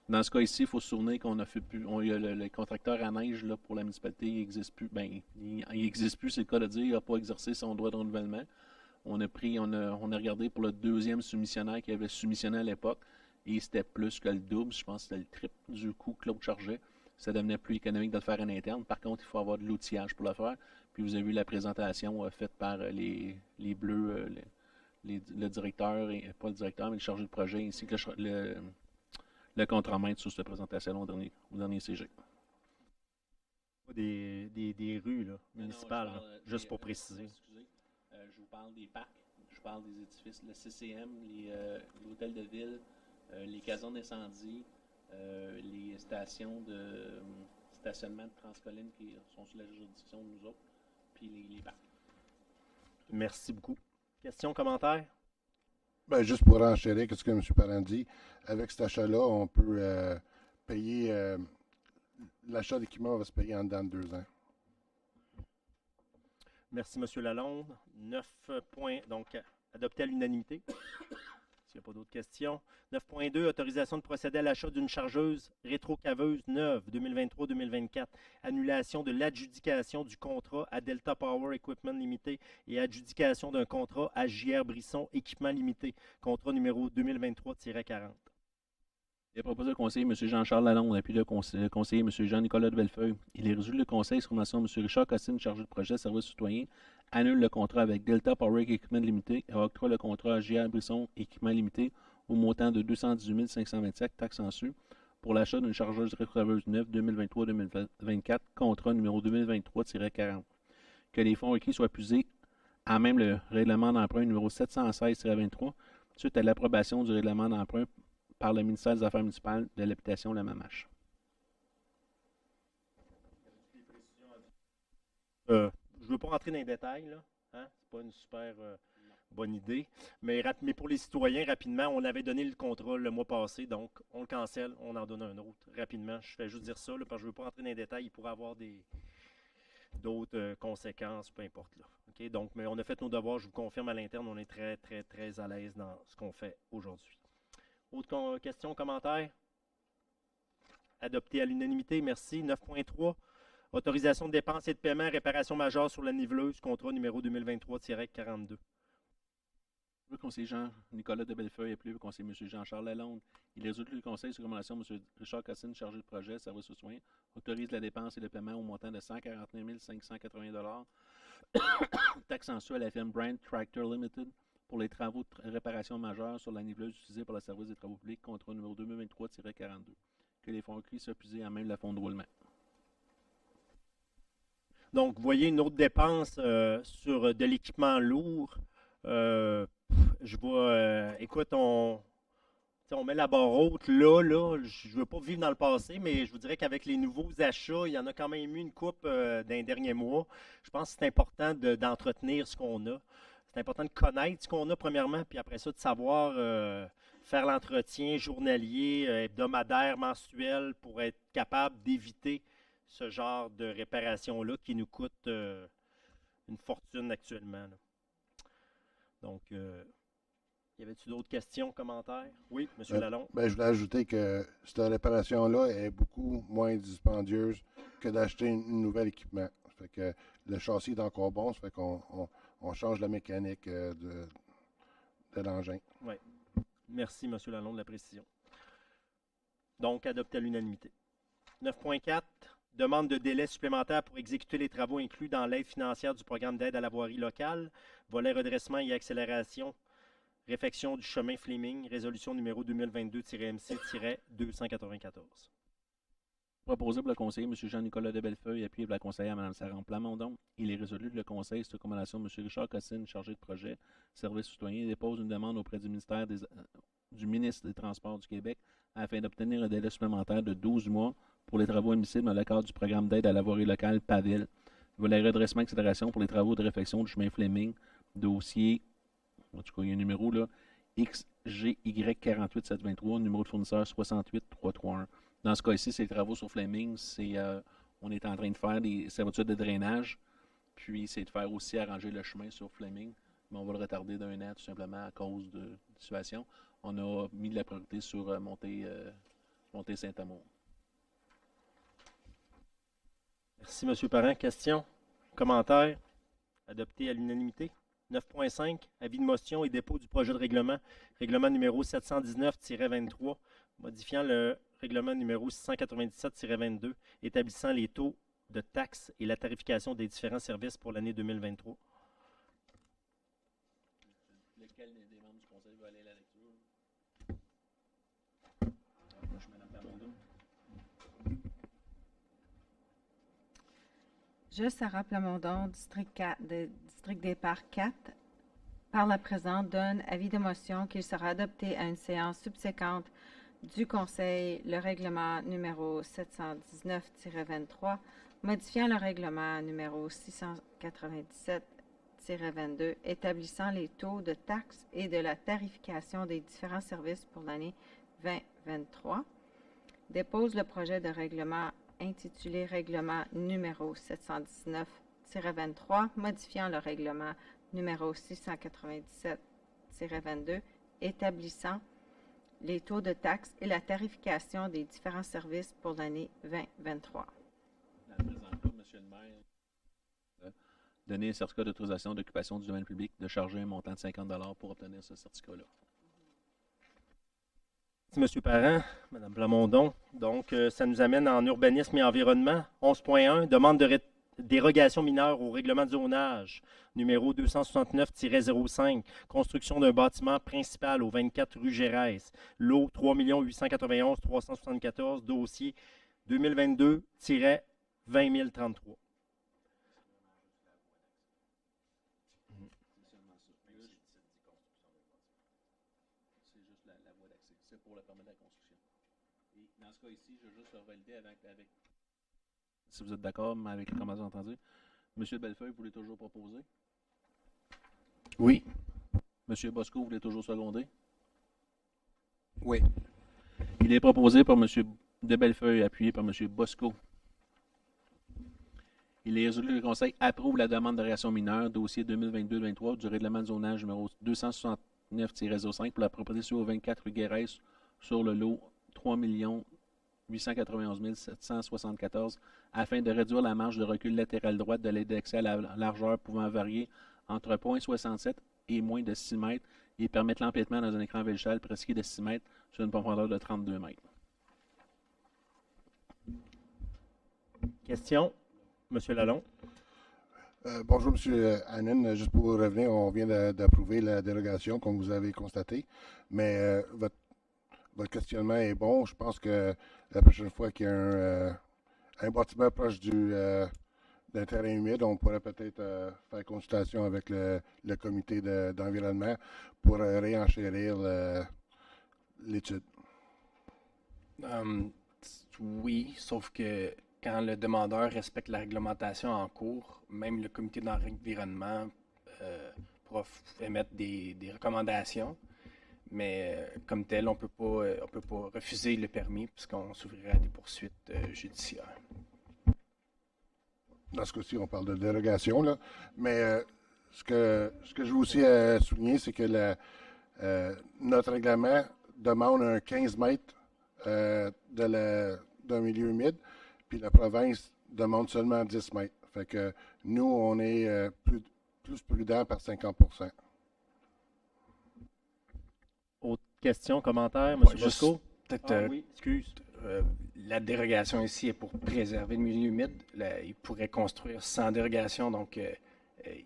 Dans ce cas ici, il faut se souvenir qu'on a fait plus, le contracteur à neige là, pour la municipalité, il n'existe plus. Ben, il n'existe plus, c'est le cas de dire, il n'a pas exercé son droit de renouvellement. On a regardé pour le deuxième soumissionnaire qui avait soumissionné à l'époque, et c'était plus que le double, je pense que c'était le triple du coût que l'autre chargeait. Ça devenait plus économique de le faire en interne. Par contre, il faut avoir de l'outillage pour le faire. Puis vous avez vu la présentation faite par les Bleus, le directeur, pas le directeur, mais le chargé de projet, ainsi que le contre-maître sur cette présentation au dernier CG. Des rues là, municipales, Non, juste pour préciser. Excusez, je vous parle des parcs, je parle des édifices, le CCM, l'hôtel de ville, les casernes d'incendie, les stations de stationnement de Transcolline qui sont sous la juridiction de nous autres, puis les parcs. Merci beaucoup. Questions, commentaires? Ben, juste pour enchérir ce que M. Parent dit, avec cet achat-là, on peut payer. L'achat d'équipement va se payer en dedans de 2 ans. Merci, M. Lalonde. 9 points, donc adopté à l'unanimité. S'il n'y a pas d'autres questions. 9.2, autorisation de procéder à l'achat d'une chargeuse rétrocaveuse neuve 2023-2024. Annulation de l'adjudication du contrat à Delta Power Equipment Limité et adjudication d'un contrat à JR Brisson Équipement Limité. Contrat numéro 2023-40. Il est proposé le conseiller M. Jean-Charles Lalonde, puis le conseiller M. Jean-Nicolas de Bellefeuille. Il est résolu le conseil sur recommandation de M. Richard Costine, chargé de projet service citoyen, annule le contrat avec Delta Power Equipment Limité et octroie le contrat à JR Brisson Équipement Limité au montant de 218 527 taxes en su pour l'achat d'une chargeuse rétrocaveuse neuve 2023-2024, contrat numéro 2023-40. Que les fonds requis soient puisés à même le règlement d'emprunt numéro 716-23 suite à l'approbation du règlement d'emprunt par le ministère des Affaires municipales de l'Habitation La Mamache. Je ne veux pas rentrer dans les détails, là. Hein? C'est pas une super bonne idée. Mais pour les citoyens, rapidement, on avait donné le contrat le mois passé, donc on le cancelle, on en donne un autre. Rapidement, je fais juste dire ça, là, parce que je ne veux pas rentrer dans les détails. Il pourrait y avoir d'autres conséquences, peu importe. Là. Okay? Donc, mais on a fait nos devoirs, je vous confirme à l'interne, on est très, très, très à l'aise dans ce qu'on fait aujourd'hui. Autre question, commentaire? Adopté à l'unanimité, merci. 9.3, autorisation de dépenses et de paiement, réparation majeure sur la niveleuse, contrat numéro 2023-42. Le conseiller Jean-Nicolas de Bellefeuille appelé le conseiller M. Jean-Charles Lalonde. Il résout que le conseil sur recommandation de M. Richard Costine, chargé de projet, service aux soins, autorise la dépense et le paiement au montant de 149 580 taxes en su à la firme Brand Tractor Limited pour les travaux de réparation majeure sur la niveleuse utilisée par le service des travaux publics, contrat numéro 2023-42. Que les fonds requis soient puisés à même le fonds de roulement. Donc, vous voyez une autre dépense sur de l'équipement lourd. Écoute, on met la barre haute là. Je ne veux pas vivre dans le passé, mais je vous dirais qu'avec les nouveaux achats, il y en a quand même eu une coupe dans les derniers mois. Je pense que c'est important d'entretenir ce qu'on a. C'est important de connaître ce qu'on a, premièrement, puis après ça, de savoir faire l'entretien journalier, hebdomadaire, mensuel, pour être capable d'éviter ce genre de réparation-là qui nous coûte une fortune actuellement. Là. Donc, y avait-tu d'autres questions, commentaires? Oui, M. Lalonde. Je voulais ajouter que cette réparation-là est beaucoup moins dispendieuse que d'acheter un nouvel équipement. Ça fait que le châssis est encore bon, ça fait qu'on change la mécanique de l'engin. Oui. Merci, M. Lalonde, de la précision. Donc, adopté à l'unanimité. 9.4, demande de délai supplémentaire pour exécuter les travaux inclus dans l'aide financière du programme d'aide à la voirie locale, volet redressement et accélération, réfection du chemin Fleming, résolution numéro 2022-MC-294. Proposé pour le conseiller M. Jean-Nicolas de Bellefeuille, appuyé pour la conseillère Mme Sarah Plamondon. Il est résolu que le conseil, sur recommandation de M. Richard Costine, chargé de projet, service citoyen, dépose une demande auprès du ministère du ministre des Transports du Québec afin d'obtenir un délai supplémentaire de 12 mois pour les travaux admissibles dans le cadre du programme d'aide à la voirie locale PAVIL. Volet redressement et accélération pour les travaux de réfection du chemin Fleming, dossier, en tout cas, il y a un numéro là, XGY48723, numéro de fournisseur 68331. Dans ce cas-ci, c'est les travaux sur Fleming, on est en train de faire des servutures de drainage, puis c'est de faire aussi arranger le chemin sur Fleming, mais on va le retarder d'un an tout simplement à cause de la situation. On a mis de la priorité sur montée Saint-Amour. Merci, M. Parent. Question? Commentaire? Adopté à l'unanimité? 9.5. Avis de motion et dépôt du projet de règlement. Règlement numéro 719-23, modifiant le règlement numéro 697-22, établissant les taux de taxes et la tarification des différents services pour l'année 2023. Lequel des membres du conseil veut aller à la lecture? Je, Sarah Plamondon, district départ 4, par la présente, donne avis de motion qu'il sera adopté à une séance subséquente du Conseil le règlement numéro 719-23, modifiant le règlement numéro 697-22, établissant les taux de taxes et de la tarification des différents services pour l'année 2023, dépose le projet de règlement intitulé Règlement numéro 719-23, modifiant le règlement numéro 697-22, établissant les taux de taxes et la tarification des différents services pour l'année 2023. Dans le présent cas, M. le maire donner un certificat d'autorisation d'occupation du domaine public, de charger un montant de 50 $ pour obtenir ce certificat-là. Merci, M. Parent. Mme Plamondon. Donc, ça nous amène en urbanisme et environnement. 11.1, demande de dérogation mineure au règlement de zonage, numéro 269-05, construction d'un bâtiment principal au 24 rue Gérès, lot 3 891 374, dossier 2022-20 033. Pour le permis de la construction. Et dans ce cas ici, je vais juste le valider avec si vous êtes d'accord avec comment j'ai entendu. Monsieur Bellefeuille, vous voulez toujours proposer? Oui. Monsieur Bosco, vous voulez toujours seconder? Oui. Il est proposé par Monsieur de Bellefeuille, appuyé par Monsieur Bosco. Il est résolu que le Conseil approuve la demande de réaction mineure, dossier 2022-23 du règlement de zonage numéro 269-05 pour la propriété sur 24 rue Guérès sur le lot 3 891 774 afin de réduire la marge de recul latérale droite de l'aide d'accès à la largeur pouvant varier entre 0,67 et moins de 6 mètres et permettre l'empiètement dans un écran végétal prescrit de 6 mètres sur une profondeur de 32 mètres. Question? M. Lalonde. Bonjour, M. Hannon. Juste pour revenir, on vient d'approuver la dérogation, comme vous avez constaté, mais votre questionnement est bon. Je pense que la prochaine fois qu'il y a un bâtiment proche d'un terrain humide, on pourrait peut-être faire consultation avec le comité d'environnement pour réenchérir l'étude. Oui, sauf que quand le demandeur respecte la réglementation en cours, même le comité d'environnement pourra émettre des recommandations, mais comme tel, on peut pas refuser le permis puisqu'on s'ouvrirait à des poursuites judiciaires. Dans ce cas-ci, on parle de dérogation, là. Mais ce que je veux aussi souligner, c'est que notre règlement demande un 15 mètres d'un milieu humide, puis la province demande seulement 10 mètres. Fait que nous, on est plus prudent par 50 %. Autre question, commentaire, M. Bosco? Peut-être oui, excuse. la dérogation ici est pour préserver le milieu humide. Là, il pourrait construire sans dérogation. Donc,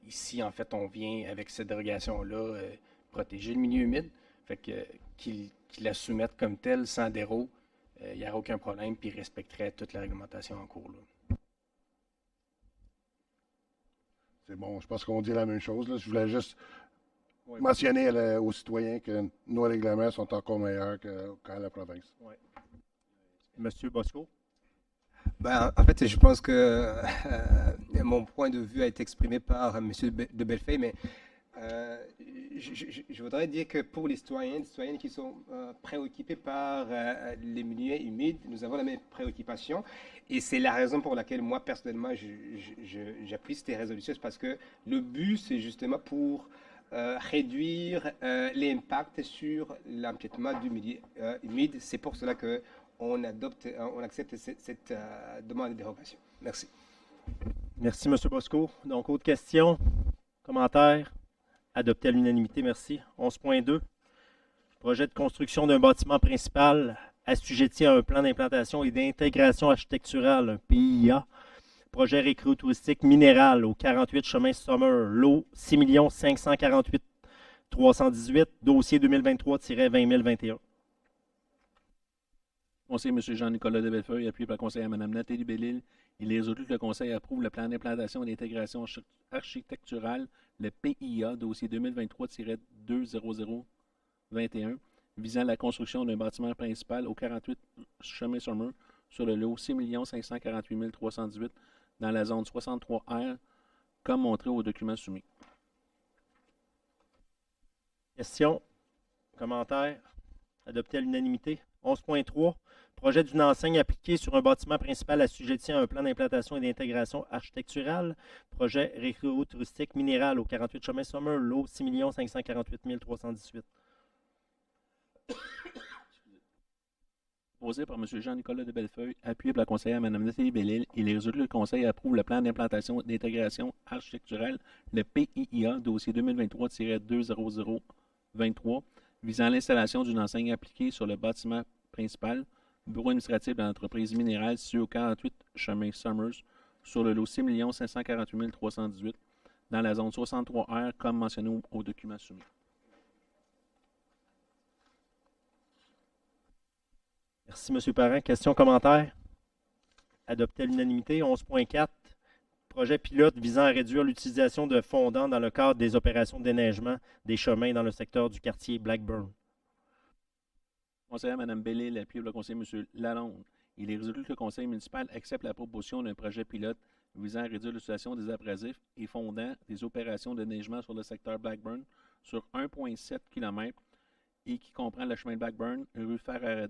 ici, en fait, on vient avec cette dérogation-là protéger le milieu humide. Fait que qu'il la soumette comme telle, sans déro, il n'y aurait aucun problème, puis il respecterait toute la réglementation en cours. Là. C'est bon, je pense qu'on dit la même chose, là. Je voulais juste mentionner aux citoyens que nos règlements sont encore meilleurs qu'à la province. Oui. Monsieur Bosco? Ben, en fait, je pense que mon point de vue a été exprimé par M. de Bellefeuille, mais je voudrais dire que pour les citoyennes qui sont préoccupés par les milieux humides, nous avons la même préoccupation. Et c'est la raison pour laquelle moi, personnellement, j'appuie ces résolutions, c'est parce que le but, c'est justement pour réduire l'impact sur l'empiètement du milieu humide. C'est pour cela que on accepte cette demande de dérogation. Merci. Merci, M. Bosco. Donc, autre question, commentaire, adopté à l'unanimité, merci. 11.2, projet de construction d'un bâtiment principal assujetti à un plan d'implantation et d'intégration architecturale, un PIA, projet récréo-touristique minéral au 48 chemin Summer, lot 6 548 318, dossier 2023-20021. Conseiller M. Jean-Nicolas de Bellefeuille, appuyé par la conseillère Mme Nathalie Bellil, il est résolu que le Conseil approuve le plan d'implantation et d'intégration architecturale, le PIA, dossier 2023-20021, visant la construction d'un bâtiment principal au 48 chemin Summer sur le lot 6 548 318 dans la zone 63R, comme montré au document soumis. Question, commentaire, adopté à l'unanimité. 11.3, projet d'une enseigne appliquée sur un bâtiment principal assujetti à un plan d'implantation et d'intégration architecturale, projet récréo-touristique minéral au 48 chemin Summer, lot 6 548 318. Proposé par M. Jean-Nicolas de Bellefeuille, appuyé par la conseillère Mme Nathalie Bellil, il est résolu que le Conseil approuve le plan d'implantation et d'intégration architecturale, le PIA, dossier 2023-20023, visant l'installation d'une enseigne appliquée sur le bâtiment principal, bureau administratif de l'entreprise minérale situé au 48 chemin Summers, sur le lot 6 548 318, dans la zone 63R, comme mentionné au document soumis. Merci, M. Parent. Question, commentaire? Adopté à l'unanimité. 11.4. Projet pilote visant à réduire l'utilisation de fondants dans le cadre des opérations de déneigement des chemins dans le secteur du quartier Blackburn. Conseillère Mme Bellil, appuyé par le conseiller M. Lalonde, il est résolu que le conseil municipal accepte la proposition d'un projet pilote visant à réduire l'utilisation des abrasifs et fondants des opérations de déneigement sur le secteur Blackburn sur 1,7 km et qui comprend le chemin de Blackburn, rue Faraday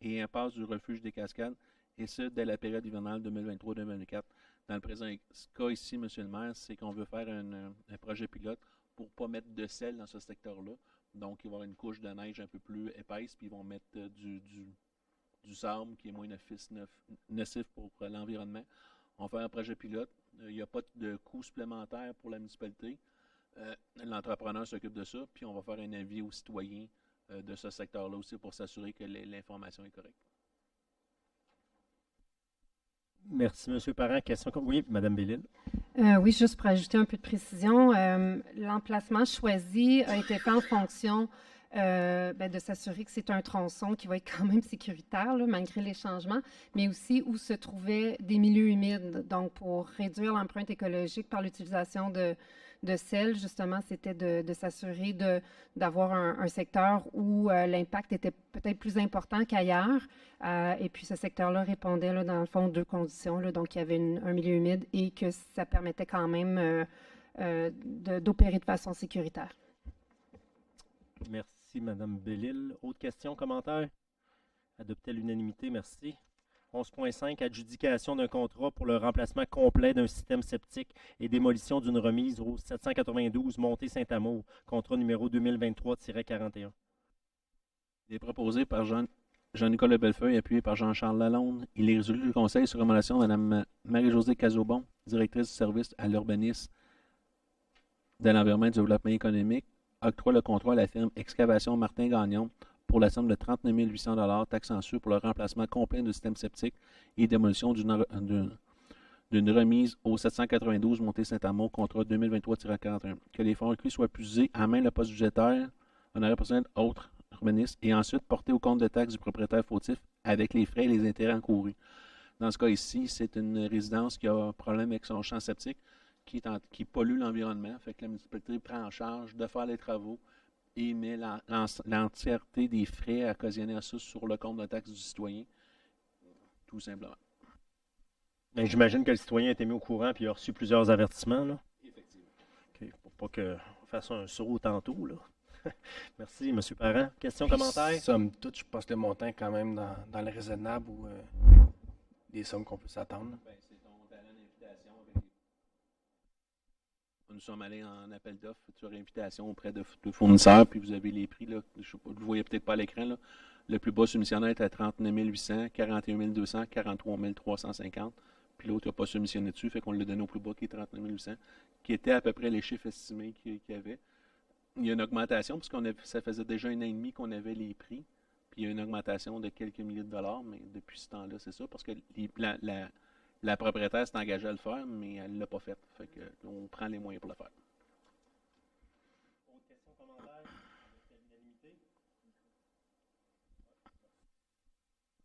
et impasse du refuge des Cascades, et ce, dès la période hivernale 2023-2024. Dans le présent cas ici, M. le maire, c'est qu'on veut faire un projet pilote pour ne pas mettre de sel dans ce secteur-là. Donc, il va y avoir une couche de neige un peu plus épaisse, puis ils vont mettre du sable qui est moins nocif pour l'environnement. On va faire un projet pilote. Il n'y a pas de coût supplémentaire pour la municipalité. L'entrepreneur s'occupe de ça, puis on va faire un avis aux citoyens de ce secteur-là aussi pour s'assurer que l'information est correcte. Merci, M. Parent. Question, oui, Mme Bellil. Oui, juste pour ajouter un peu de précision, l'emplacement choisi a été fait en fonction de s'assurer que c'est un tronçon qui va être quand même sécuritaire, là, malgré les changements, mais aussi où se trouvaient des milieux humides. Donc, pour réduire l'empreinte écologique par l'utilisation de sel, justement, c'était de s'assurer d'avoir un secteur où l'impact était peut-être plus important qu'ailleurs. Et puis, ce secteur-là répondait, là, dans le fond, deux conditions. Là, donc, il y avait un milieu humide et que ça permettait quand même d'opérer de façon sécuritaire. Merci, Mme Bellil. Autre question, commentaire? Adopté à l'unanimité, merci. 11.5, adjudication d'un contrat pour le remplacement complet d'un système septique et démolition d'une remise au 792 Montée Saint-Amour, contrat numéro 2023-41. Il est proposé par Jean-Nicolas Bellefeuille, appuyé par Jean-Charles Lalonde. Il est résolu que le conseil sur recommandation de Mme Marie-Josée Cazobon, directrice du service à l'urbanisme de l'environnement et du développement économique, octroie le contrat à la firme Excavation Martin Gagnon pour la somme de 39 800 $ taxes en sus pour le remplacement complet du système septique et démolition d'une remise au 792 Montée Saint-Amour, contrat 2023-41. Que les fonds inclus soient puisés à main le poste budgétaire, honoraire personnel, autres urbanistes, et ensuite portés au compte de taxes du propriétaire fautif avec les frais et les intérêts encourus. Dans ce cas ici, c'est une résidence qui a un problème avec son champ septique qui pollue l'environnement, fait que la municipalité prend en charge de faire les travaux et met l'entièreté des frais occasionnés à ça sur le compte de taxe du citoyen, tout simplement. Ben, j'imagine que le citoyen a été mis au courant et a reçu plusieurs avertissements, là. Effectivement. OK, pour pas qu'on fasse un saut tantôt, là. Merci, M. Parent. Question, Puis, commentaire? somme toute, je pense que le montant est quand même dans le raisonnable ou les sommes qu'on peut s'attendre. Ben, c'est ton talent d'invitation avec Nous sommes allés en appel d'offres, future invitation auprès de fournisseurs, puis vous avez les prix, là. Je sais pas, vous ne voyez peut-être pas à l'écran, là. Le plus bas soumissionnaire est à 39 800, 41 200, 43 350. Puis l'autre n'a pas soumissionné dessus, fait qu'on l'a donné au plus bas qui est 39 800, qui était à peu près les chiffres estimés qu'il y avait. Il y a une augmentation, parce ça faisait déjà 1 an et demi qu'on avait les prix. Puis il y a une augmentation de quelques milliers de dollars, mais depuis ce temps-là, c'est ça, parce que la propriétaire s'est engagée à le faire, mais elle ne l'a pas fait. Fait que on prend les moyens pour le faire. Autre question, commentaire?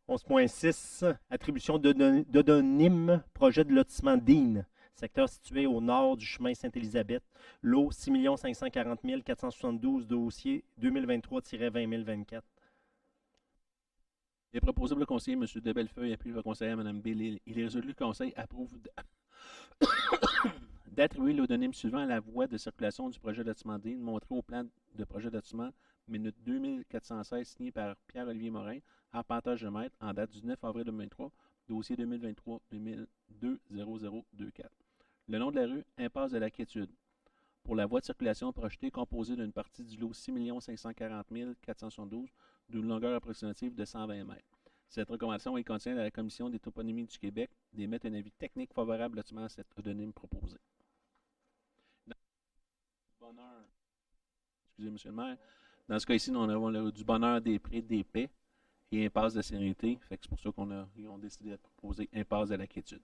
11.6, attribution d'odonyme, projet de lotissement Dean, secteur situé au nord du chemin Sainte-Élisabeth, lot 6 540 472, dossier 2023-20 024. Il est proposé pour le conseiller, M. de Bellefeuille, appuie le conseiller, Mme Bellil. Il est résolu que le conseil approuve d'attribuer l'odonyme suivant à la voie de circulation du projet de lotissement Dean, montré au plan de projet de lotissement minute 2416, signé par Pierre-Olivier Morin, arpentage de maître, en date du 9 avril 2023, dossier 2023-2002-0024. Le nom de la rue, impasse de la Quiétude. Pour la voie de circulation projetée, composée d'une partie du lot 6 540 472, d'une longueur approximative de 120 mètres. Cette recommandation est consignée à la Commission des toponymies du Québec d'émettre un avis technique favorable à cet odonyme proposé. Excusez, M. le maire. Dans ce cas-ci, nous avons du bonheur des prés, des paix et impasse de sérénité. Fait que c'est pour ça qu'ils ont décidé de proposer impasse de la quiétude.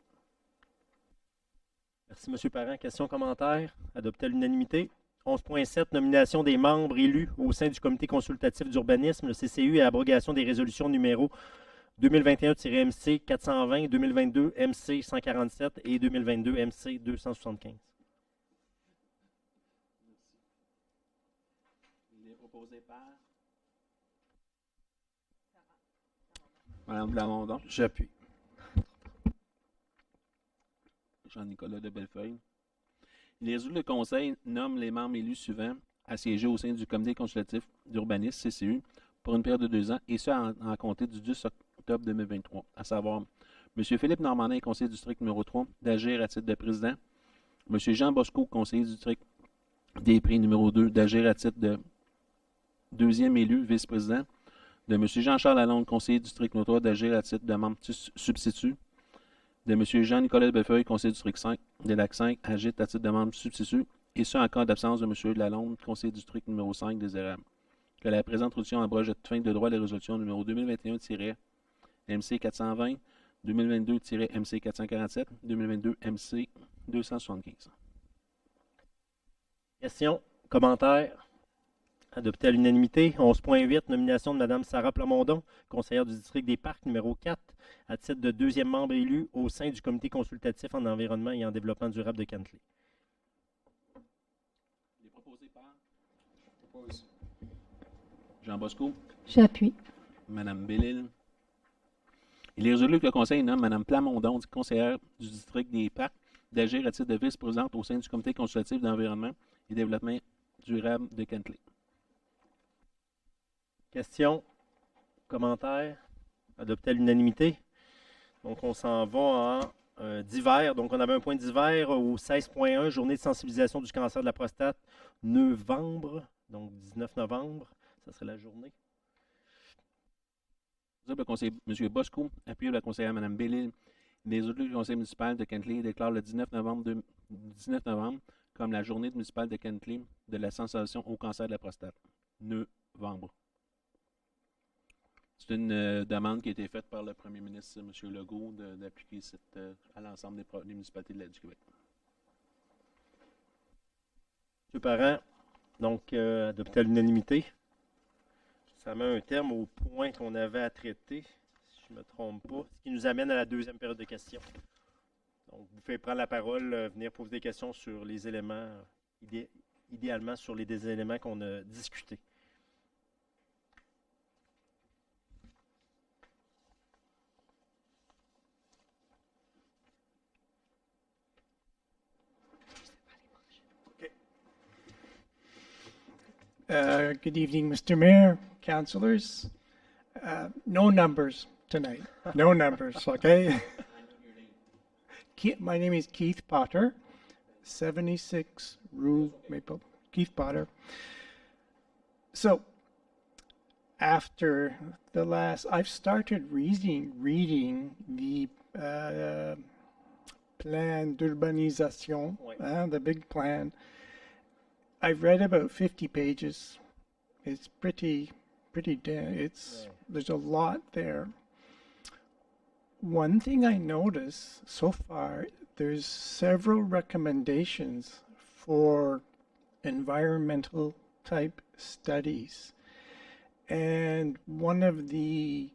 Merci, M. Parent. Question, commentaire? Adopté à l'unanimité. 11.7, nomination des membres élus au sein du comité consultatif d'urbanisme, le CCU, et abrogation des résolutions numéro 2021-MC 420, 2022 MC 147 et 2022 MC 275. Il est proposé par Mme Blamondon. J'appuie. Jean-Nicolas de Bellefeuille. Il est résolu que le Conseil nomme les membres élus suivants à siéger au sein du Comité consultatif d'urbanisme, CCU, pour une période de 2 ans, et ce, en compter du 10 octobre 2023, à savoir M. Philippe Normandin, conseiller du district numéro 3, d'agir à titre de président. M. Jean Bosco, conseiller du district des prix numéro 2, d'agir à titre de deuxième élu, vice-président. De M. Jean-Charles Lalonde, conseiller du district numéro 3, d'agir à titre de membre substitut. De M. Jean-Nicolas Bellefeuille, conseiller du district 5, de Lac 5, agite à titre de membre substitut, et ce, en cas d'absence de M. Lalonde, conseiller du district numéro 5 des Érables. Que la présente résolution abroge à toute fin de droit les résolutions numéro 2021-MC 420, 2022-MC 447, 2022-MC 275. Question, commentaire? Adopté à l'unanimité. 11.8, nomination de Mme Sarah Plamondon, conseillère du district des Parcs numéro 4, à titre de deuxième membre élu au sein du comité consultatif en environnement et en développement durable de Cantley. Il est proposé par Jean Bosco. J'appuie. Mme Bellil. Il est résolu que le Conseil nomme Mme Plamondon, conseillère du district des Parcs, d'agir à titre de vice-présidente au sein du comité consultatif d'environnement et développement durable de Cantley. Question, commentaire, adopté à l'unanimité. Donc, on s'en va en divers. Donc, on avait un point divers au 16.1, journée de sensibilisation du cancer de la prostate, novembre, donc 19 novembre, ça serait la journée. Le conseiller M. Bosco, appuyé par la conseillère Mme Bellil, les autres du conseil municipal de Cantley déclarent le 19 novembre comme la journée municipale de Cantley de la sensibilisation au cancer de la prostate. Novembre. C'est une demande qui a été faite par le premier ministre, M. Legault, d'appliquer à l'ensemble des municipalités du Québec. M. Parent, donc adopté à l'unanimité. Ça met un terme au point qu'on avait à traiter, si je ne me trompe pas, ce qui nous amène à la deuxième période de questions. Donc, vous pouvez prendre la parole, venir poser des questions sur les éléments, idéalement sur les éléments qu'on a discutés. Good evening, Mr. Mayor, councillors. No numbers tonight. No numbers, okay? My name is Keith Potter, 76 Rue Maple. Keith Potter. So, after the last, I've started reading the plan d'urbanisation, the big plan. I've read about 50 pages. It's pretty dense. There's a lot there. One thing I notice so far, there's several recommendations for environmental type studies. And one of the,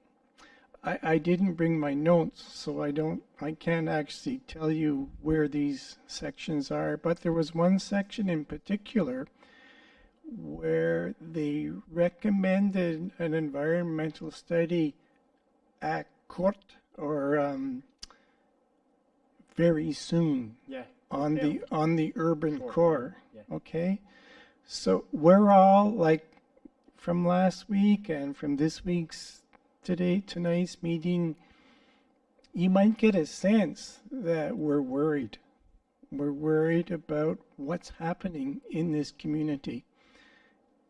I didn't bring my notes, so I can't actually tell you where these sections are, but there was one section in particular where they recommended an environmental study at court or very soon on the urban core. Okay, so we're all like from last week and from this week's tonight's meeting, you might get a sense that we're worried. We're worried about what's happening in this community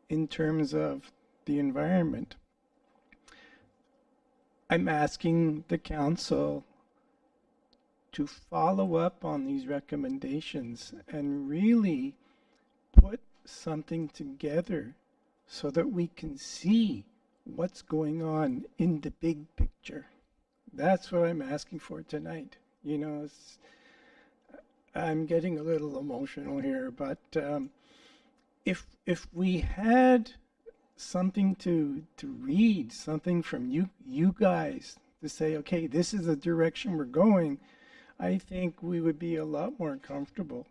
in terms of the environment. I'm asking the council to follow up on these recommendations and really put something together so that we can see what's going on in the big picture. That's what I'm asking for tonight. You know, I'm getting a little emotional here, but if we had something to read, something from you guys to say, okay, this is the direction we're going, I think we would be a lot more comfortable.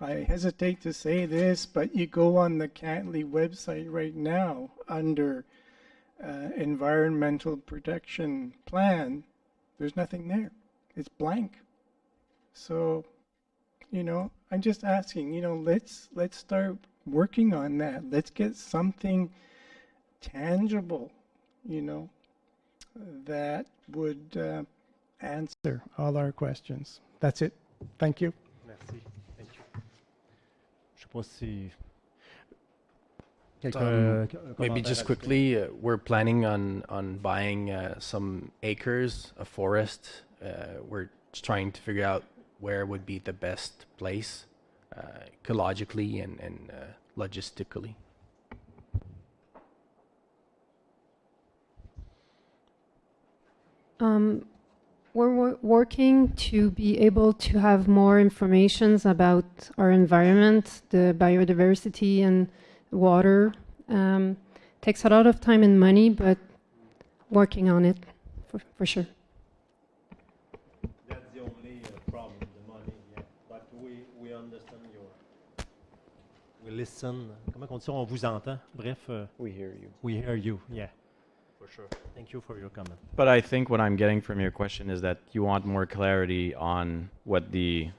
I hesitate to say this, but you go on the Cantley website right now under environmental protection plan, there's nothing there. It's blank. So, you know, I'm just asking, you know, let's start working on that. Let's get something tangible, you know, that would answer all our questions. That's it. Thank you. Merci. Thank you. Je sais pas si maybe just quickly, we're planning on buying some acres of forest. We're just trying to figure out where would be the best place ecologically and logistically. We're working to be able to have more information about our environment, the biodiversity and water. Takes a lot of time and money, but working on it for sure. That's the only problem, the money. Yeah. But we understand your. We listen. Comment on dit ça? On vous entend. Bref. We hear you. We hear you. Yeah. For sure. Thank you for your comment. But I think what I'm getting from your question is that you want more clarity on what the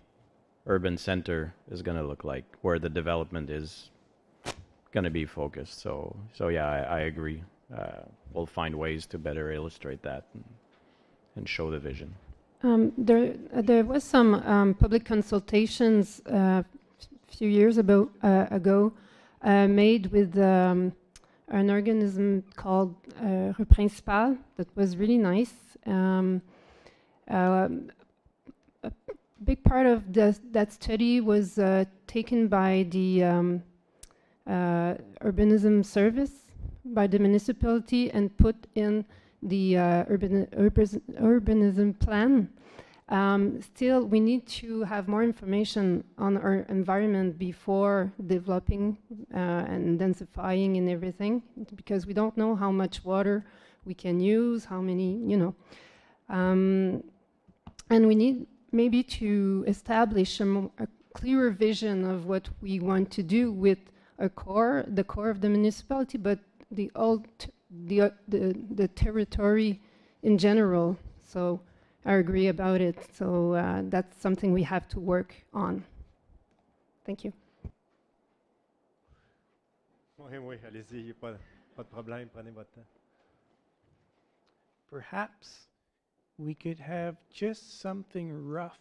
urban center is going to look like, where the development is going to be focused. So yeah, I agree. We'll find ways to better illustrate that and show the vision. There was some public consultations a few years ago made with an organism called Rue Principale that was really nice. A big part of that study was taken by the urbanism service, by the municipality, and put in the urbanism plan. Still, we need to have more information on our environment before developing and densifying and everything, because we don't know how much water we can use, how many, you know. And we need maybe to establish a clearer vision of what we want to do with the core of the municipality, but the territory in general. So I agree about it. So that's something we have to work on. Thank you. Oui, oui, allez-y, pas de problème, prenez votre temps. Perhaps we could have just something rough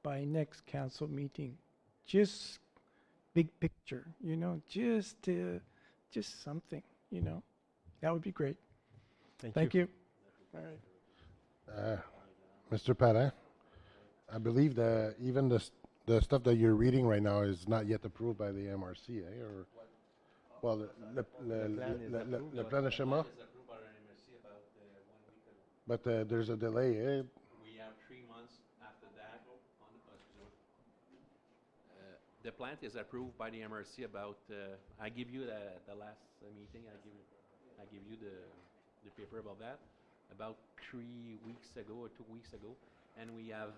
by next council meeting. Just big picture, just something, That would be great. Thank you. All right. Mr. Parent, I believe that even the stuff that you're reading right now is not yet approved by the MRC, or well, le plan de schéma. But there's a delay, eh? We have 3 months after that. The plant is approved by the MRC about, I give you the last meeting, I give you the paper about that, about 3 weeks ago or 2 weeks ago, and we have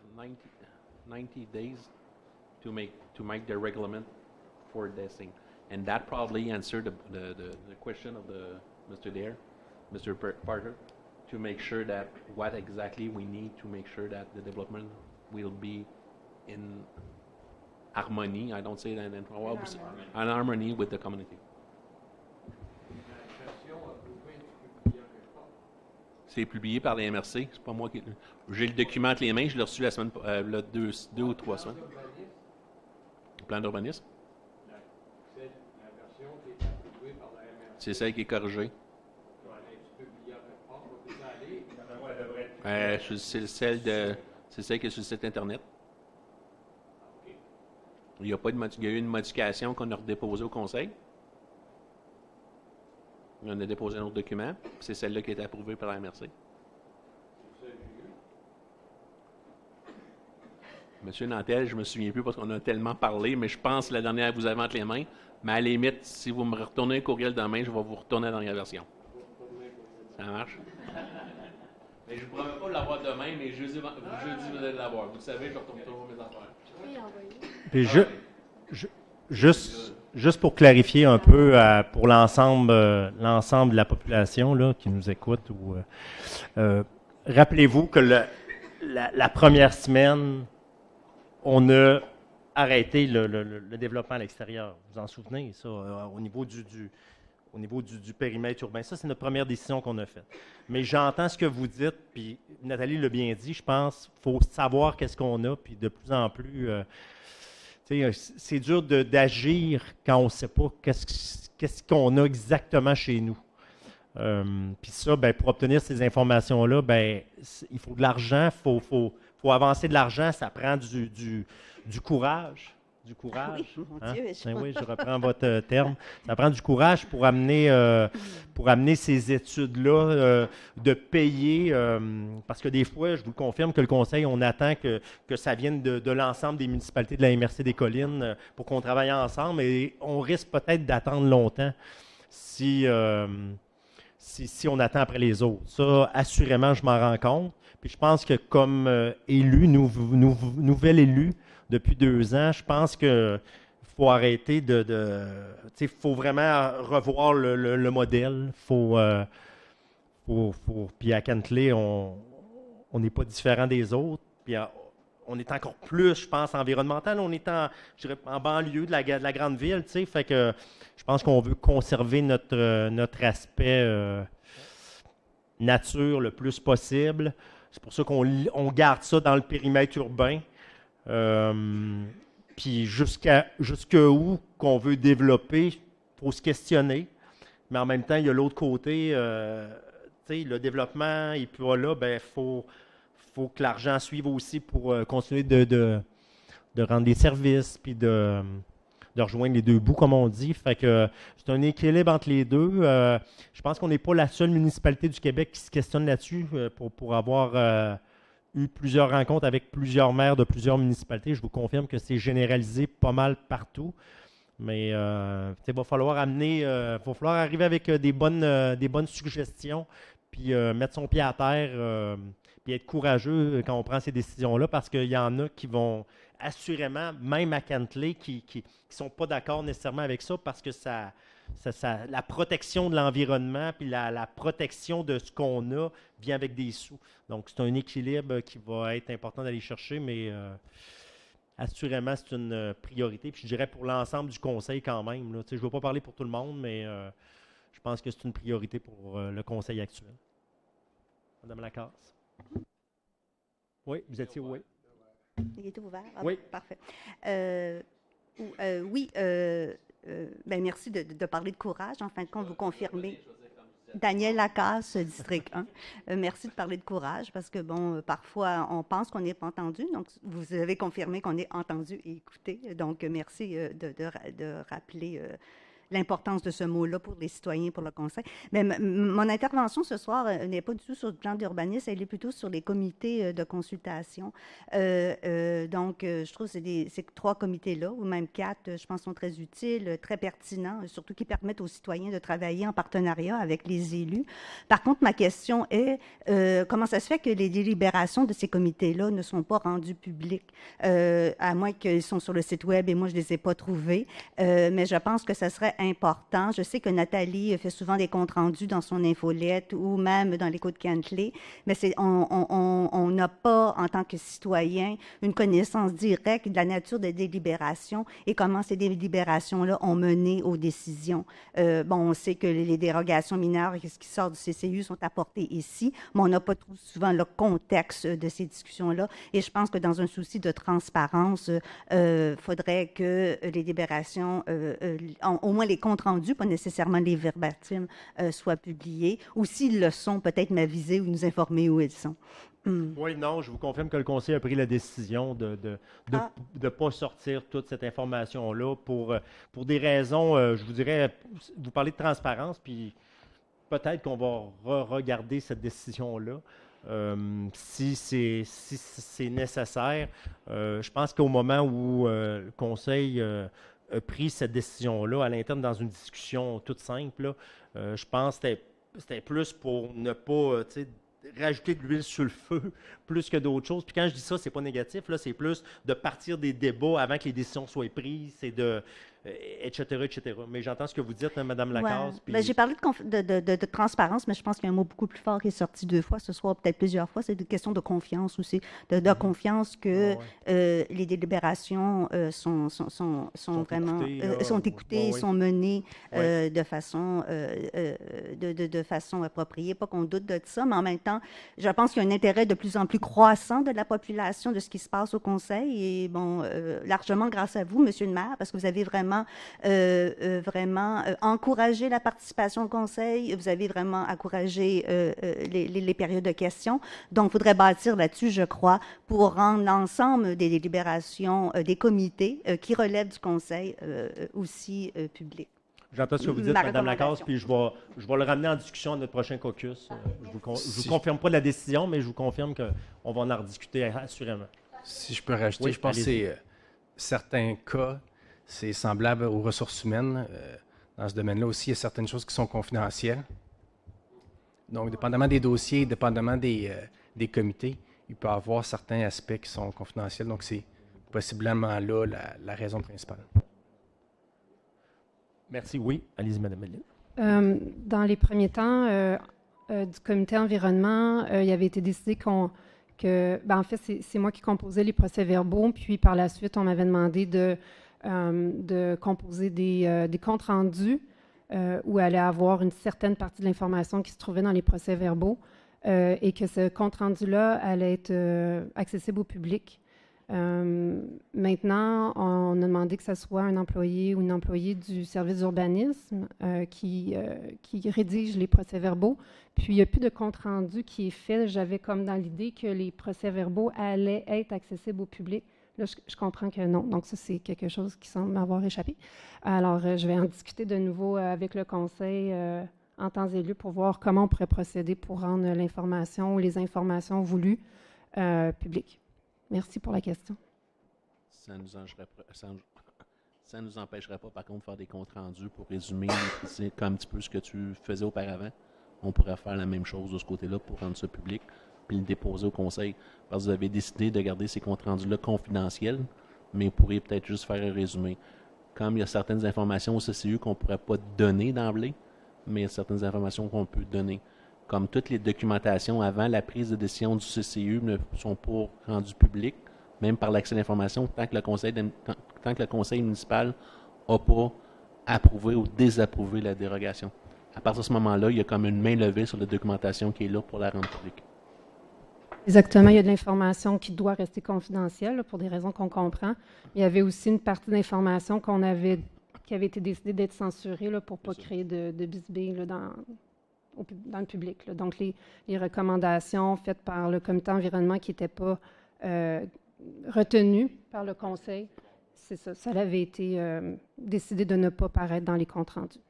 90 days to make the reglement for this thing. And that probably answered the question of Mr. Dare, Mr. Parker, to make sure that what exactly we need to make sure that the development will be in harmony. I don't say that in harmony with the community. C'est publié par les MRC. C'est pas moi qui. J'ai le document entre les mains. Je l'ai reçu la semaine, le 2 ou 3 semaines. Le plan d'urbanisme. C'est celle qui est corrigée. C'est celle qui est sur le site Internet. Il y a eu une modification qu'on a redéposée au Conseil. On a déposé un autre document. C'est celle-là qui a été approuvée par la MRC. Monsieur Nantel, je ne me souviens plus parce qu'on a tellement parlé, mais je pense que la dernière, vous avez entre les mains. Mais à la limite, si vous me retournez un courriel demain, je vais vous retourner la dernière version. Ça marche? Mais je ne pourrais pas l'avoir demain, mais jeudi vous allez l'avoir. Vous le savez, je retourne toujours mes affaires. Puis juste pour clarifier un peu pour l'ensemble de la population là, qui nous écoute, rappelez-vous que la première semaine, on a arrêté le développement à l'extérieur. Vous en souvenez, ça, au niveau du périmètre urbain. Ça, c'est notre première décision qu'on a faite. Mais j'entends ce que vous dites, puis Nathalie l'a bien dit, je pense qu'il faut savoir qu'est-ce qu'on a, puis de plus en plus, c'est dur d'agir quand on ne sait pas qu'est-ce qu'on a exactement chez nous. Puis ça, pour obtenir ces informations-là, il faut de l'argent, il faut avancer de l'argent, ça prend du courage. Du courage. Oui, mon Dieu, oui, je reprends votre terme. Ça prend du courage pour amener ces études-là, de payer, parce que des fois, je vous le confirme que le Conseil, on attend que ça vienne de l'ensemble des municipalités de la MRC des Collines pour qu'on travaille ensemble, et on risque peut-être d'attendre longtemps si on attend après les autres. Ça, assurément, je m'en rends compte. Puis je pense que comme élu, nouvel élu, depuis 2 ans, je pense qu'il faut arrêter il faut vraiment revoir le modèle. Puis à Cantley, on n'est pas différent des autres. Puis on est encore plus, je pense, environnemental. On est en banlieue de la grande ville, tu sais. Fait que je pense qu'on veut conserver notre aspect nature le plus possible. C'est pour ça qu'on garde ça dans le périmètre urbain. Puis jusqu'où qu'on veut développer, il faut se questionner. Mais en même temps, il y a l'autre côté, le développement, et puis là, faut que l'argent suive aussi pour continuer de rendre des services, puis de rejoindre les 2 bouts, comme on dit. Fait que c'est un équilibre entre les deux. Je pense qu'on n'est pas la seule municipalité du Québec qui se questionne là-dessus pour avoir eu plusieurs rencontres avec plusieurs maires de plusieurs municipalités. Je vous confirme que c'est généralisé pas mal partout. Mais il va falloir arriver avec des bonnes suggestions, puis mettre son pied à terre, puis être courageux quand on prend ces décisions-là, parce qu'il y en a qui vont assurément, même à Cantley, qui ne sont pas d'accord nécessairement avec ça, parce que la protection de l'environnement puis la protection de ce qu'on a vient avec des sous. Donc, c'est un équilibre qui va être important d'aller chercher, mais assurément, c'est une priorité. Puis je dirais pour l'ensemble du conseil quand même. Là. Je ne veux pas parler pour tout le monde, mais je pense que c'est une priorité pour le conseil actuel. Madame Lacasse. Oui, vous étiez, oui. Il était ouvert? Ah, oui. Parfait. Oui, ben merci de parler de courage. En fin de compte, vous confirmez. Daniel Lacasse, district 1. Merci de parler de courage parce que, bon, parfois, on pense qu'on n'est pas entendu. Donc, vous avez confirmé qu'on est entendu et écouté. Donc, merci de rappeler l'importance de ce mot-là pour les citoyens, pour le conseil. Mais mon intervention ce soir n'est pas du tout sur le plan d'urbanisme, elle est plutôt sur les comités de consultation. Donc, je trouve que ces 3 comités-là, ou même 4, je pense, sont très utiles, très pertinents, surtout qui permettent aux citoyens de travailler en partenariat avec les élus. Par contre, ma question est, comment ça se fait que les délibérations de ces comités-là ne sont pas rendues publiques, à moins qu'ils sont sur le site web et moi, je ne les ai pas trouvés. Mais je pense que ça serait important. Je sais que Nathalie fait souvent des comptes rendus dans son infolette ou même dans l'écho de Cantley, mais on n'a pas, en tant que citoyen, une connaissance directe de la nature des délibérations et comment ces délibérations-là ont mené aux décisions. Bon, on sait que les dérogations mineures qui sortent du CCU sont apportées ici, mais on n'a pas trop souvent le contexte de ces discussions-là. Et je pense que dans un souci de transparence, faudrait que les délibérations, au moins les comptes rendus, pas nécessairement les verbatims, soient publiés. Ou s'ils le sont, peut-être m'aviser ou nous informer où ils sont. Oui, non, je vous confirme que le conseil a pris la décision de ne pas sortir toute cette information-là pour des raisons, je vous dirais, vous parlez de transparence, puis peut-être qu'on va regarder cette décision-là. Si c'est nécessaire, je pense qu'au moment où le conseil a pris cette décision-là à l'interne dans une discussion toute simple, là, je pense que c'était plus pour ne pas rajouter de l'huile sur le feu plus que d'autres choses. Puis quand je dis ça, c'est pas négatif, là, c'est plus de partir des débats avant que les décisions soient prises, c'est de etc., etc. Mais j'entends ce que vous dites, hein, Mme Lacasse. Ouais. Puis... Ben, j'ai parlé de transparence, mais je pense qu'il y a un mot beaucoup plus fort qui est sorti 2 fois ce soir, peut-être plusieurs fois. C'est une question de confiance aussi, de confiance que les délibérations sont vraiment écoutées, sont menées de façon appropriée. Pas qu'on doute de ça, mais en même temps, je pense qu'il y a un intérêt de plus en plus croissant de la population de ce qui se passe au Conseil. Et bon, largement grâce à vous, Monsieur le maire, parce que vous avez vraiment encouragé la participation au Conseil. Vous avez vraiment encouragé les périodes de questions. Donc, il faudrait bâtir là-dessus, je crois, pour rendre l'ensemble des délibérations des comités qui relèvent du Conseil aussi publics. J'entends ce que vous dites, Mme Lacasse, puis je vais le ramener en discussion à notre prochain caucus. Je ne vous confirme pas la décision, mais je vous confirme qu'on va en rediscuter assurément. Si je peux rajouter, oui, je pense que c'est certains cas, c'est semblable aux ressources humaines. Dans ce domaine-là aussi, il y a certaines choses qui sont confidentielles. Donc, dépendamment des dossiers, dépendamment des comités, il peut y avoir certains aspects qui sont confidentiels. Donc, c'est possiblement là la raison principale. Merci. Oui, allez-y, Mme Meline. Dans les premiers temps, du comité environnement, il avait été décidé en fait, c'est moi qui composais les procès-verbaux, puis par la suite, on m'avait demandé de composer des comptes rendus où allait avoir une certaine partie de l'information qui se trouvait dans les procès-verbaux et que ce compte rendu-là allait être accessible au public. Maintenant, on a demandé que ce soit un employé ou une employée du service d'urbanisme qui rédige les procès-verbaux. Puis, il n'y a plus de compte-rendu qui est fait. J'avais comme dans l'idée que les procès-verbaux allaient être accessibles au public. Là, je comprends que non. Donc, ça, c'est quelque chose qui semble m'avoir échappé. Alors, je vais en discuter de nouveau avec le conseil en temps et lieu pour voir comment on pourrait procéder pour rendre l'information ou les informations voulues publiques. Merci pour la question. Ça nous empêcherait pas, par contre, de faire des comptes rendus pour résumer comme un petit peu ce que tu faisais auparavant. On pourrait faire la même chose de ce côté-là pour rendre ça public, puis le déposer au conseil. Parce que vous avez décidé de garder ces comptes rendus-là confidentiels, mais vous pourriez peut-être juste faire un résumé. Comme il y a certaines informations au CCU qu'on ne pourrait pas donner d'emblée, mais il y a certaines informations qu'on peut donner. Comme toutes les documentations avant la prise de décision du CCU ne sont pas rendues publiques, même par l'accès à l'information, tant que le conseil municipal n'a pas approuvé ou désapprouvé la dérogation. À partir de ce moment-là, il y a comme une main levée sur la documentation qui est là pour la rendre publique. Exactement, il y a de l'information qui doit rester confidentielle là, pour des raisons qu'on comprend. Il y avait aussi une partie d'information qui avait été décidée d'être censurée là, pour ne pas créer de bisbille là, dans le public. Là. Donc, les recommandations faites par le comité environnement qui n'étaient pas retenues par le conseil, c'est ça. Ça avait été décidé de ne pas paraître dans les comptes rendus.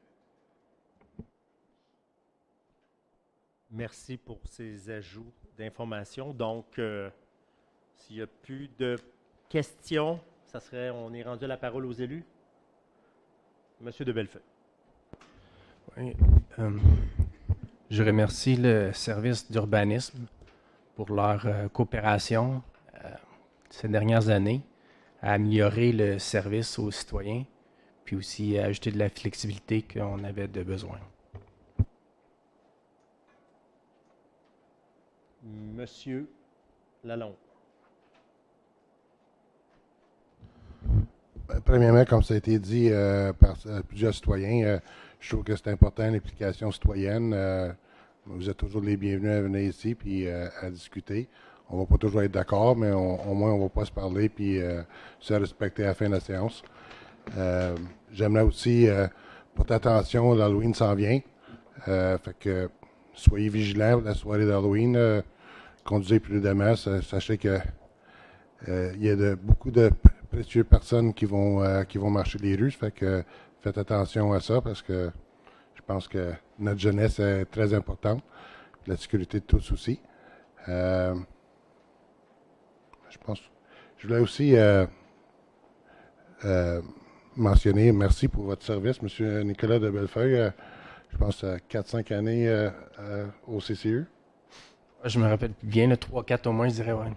Merci pour ces ajouts d'informations. Donc, s'il n'y a plus de questions, on est rendu à la parole aux élus. Monsieur de Bellefeuille. Oui, je remercie le service d'urbanisme pour leur coopération ces dernières années à améliorer le service aux citoyens, puis aussi à ajouter de la flexibilité qu'on avait de besoin. Monsieur Lalonde. Premièrement, comme ça a été dit par plusieurs citoyens, je trouve que c'est important l'implication citoyenne. Vous êtes toujours les bienvenus à venir ici puis à discuter. On ne va pas toujours être d'accord, mais au moins on ne va pas se parler puis se respecter à la fin de la séance. J'aimerais aussi porter attention, l'Halloween s'en vient. Fait que soyez vigilants pour la soirée d'Halloween. Conduisez prudemment. Sachez que il y a beaucoup de précieuses personnes qui vont marcher les rues. Fait que faites attention à ça parce que je pense que notre jeunesse est très importante. La sécurité de tous aussi. Je voulais aussi mentionner, merci pour votre service, M. Nicolas de Bellefeuille. Je pense à 4-5 années au CCE. Je me rappelle bien, 3-4 au moins, je dirais, oui.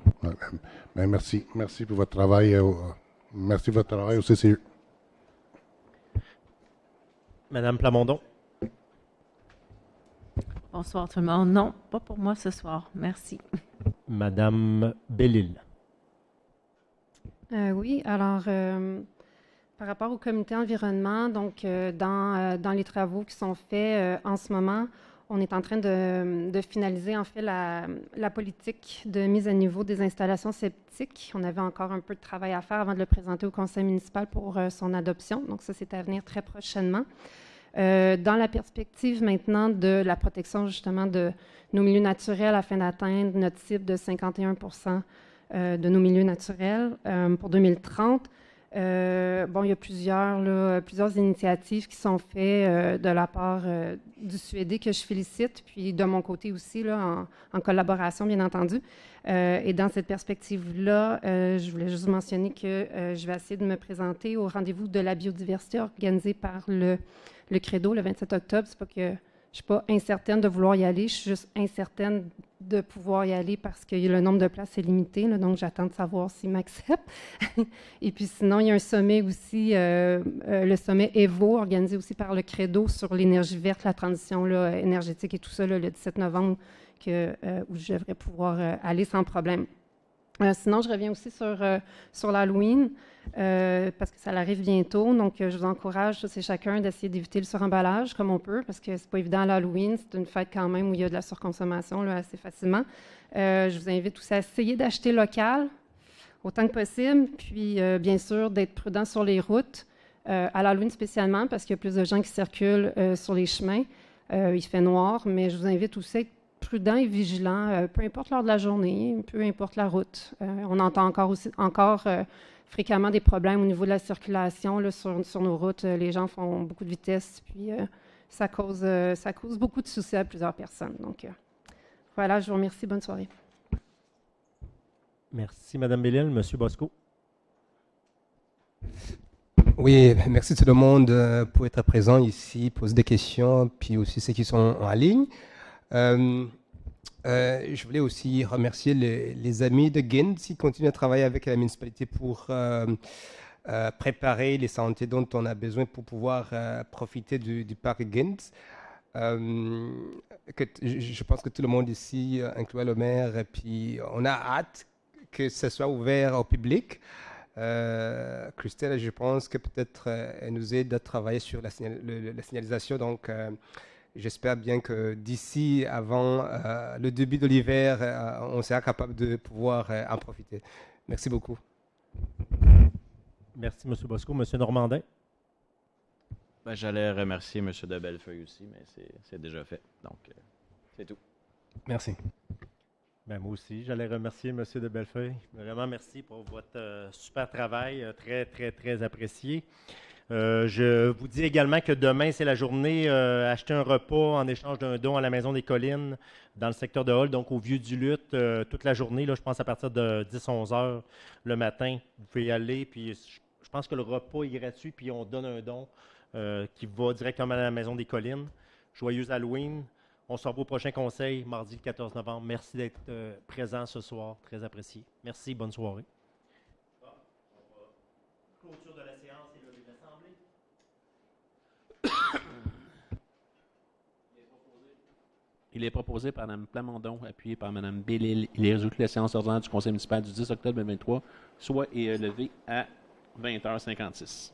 Ouais, merci. Merci pour votre travail. Merci pour votre travail au CCE. Madame Plamondon. Bonsoir tout le monde. Non, pas pour moi ce soir. Merci. Madame Bellil. Oui, alors, par rapport au comité environnement, donc dans les travaux qui sont faits en ce moment, on est en train de finaliser en fait la politique de mise à niveau des installations septiques. On avait encore un peu de travail à faire avant de le présenter au conseil municipal pour son adoption. Donc ça, c'est à venir très prochainement. Dans la perspective maintenant de la protection justement de nos milieux naturels afin d'atteindre notre cible de 51% de nos milieux naturels pour 2030. Il y a plusieurs initiatives qui sont faites de la part du Suédé que je félicite, puis de mon côté aussi, là, en collaboration, bien entendu. Et dans cette perspective-là, je voulais juste mentionner que je vais essayer de me présenter au rendez-vous de la biodiversité organisé par le Credo le 27 octobre. C'est pas que je ne suis pas incertaine de vouloir y aller, je suis juste incertaine de pouvoir y aller parce que le nombre de places est limité, là, donc j'attends de savoir s'ils m'acceptent. Et puis sinon, il y a un sommet aussi, le sommet EVO, organisé aussi par le Credo sur l'énergie verte, la transition là, énergétique et tout ça, là, le 17 novembre, où je devrais pouvoir aller sans problème. Sinon, je reviens aussi sur l'Halloween, parce que ça arrive bientôt. Donc, je vous encourage, c'est chacun d'essayer d'éviter le suremballage comme on peut, parce que c'est pas évident à l'Halloween. C'est une fête quand même où il y a de la surconsommation là, assez facilement. Je vous invite aussi à essayer d'acheter local autant que possible, puis bien sûr d'être prudent sur les routes, à l'Halloween spécialement, parce qu'il y a plus de gens qui circulent sur les chemins. Il fait noir, mais je vous invite aussi à être prudent et vigilant, peu importe l'heure de la journée, peu importe la route. On entend encore fréquemment des problèmes au niveau de la circulation là, sur nos routes. Les gens font beaucoup de vitesse, puis ça cause beaucoup de soucis à plusieurs personnes. Donc, voilà, je vous remercie. Bonne soirée. Merci, Mme Bellil. Monsieur Bosco. Oui, merci tout le monde pour être présent ici, poser des questions, puis aussi ceux qui sont en ligne. Je voulais aussi remercier les amis de Ginz qui continuent à travailler avec la municipalité pour préparer les sentiers dont on a besoin pour pouvoir profiter du parc Ginz. Je pense que tout le monde ici, incluant le maire, et puis on a hâte que ce soit ouvert au public. Christelle, je pense que peut-être elle nous aide à travailler sur la signalisation. Donc, j'espère bien que d'ici, avant le début de l'hiver, on sera capable de pouvoir en profiter. Merci beaucoup. Merci, M. Bosco. M. Normandin? Ben, j'allais remercier M. de Bellefeuille aussi, mais c'est déjà fait. Donc, c'est tout. Merci. Ben, moi aussi, j'allais remercier M. de Bellefeuille. Vraiment, merci pour votre super travail, très, très, très apprécié. Je vous dis également que demain, c'est la journée acheter un repas en échange d'un don à la Maison des Collines dans le secteur de Hall, donc au Vieux du Lutte, toute la journée, là, je pense à partir de 10-11 heures le matin. Vous pouvez y aller, puis je pense que le repas est gratuit, puis on donne un don qui va directement à la Maison des Collines. Joyeux Halloween. On se revoit au prochain conseil, mardi le 14 novembre. Merci d'être présent ce soir, très apprécié. Merci, bonne soirée. Clôture de la séance et levée de l'Assemblée. Il est proposé par Mme Plamondon, appuyé par Mme Bellil. Il est résolu que la séance ordinaire du Conseil municipal du 10 octobre 2023 soit levée à 20h56.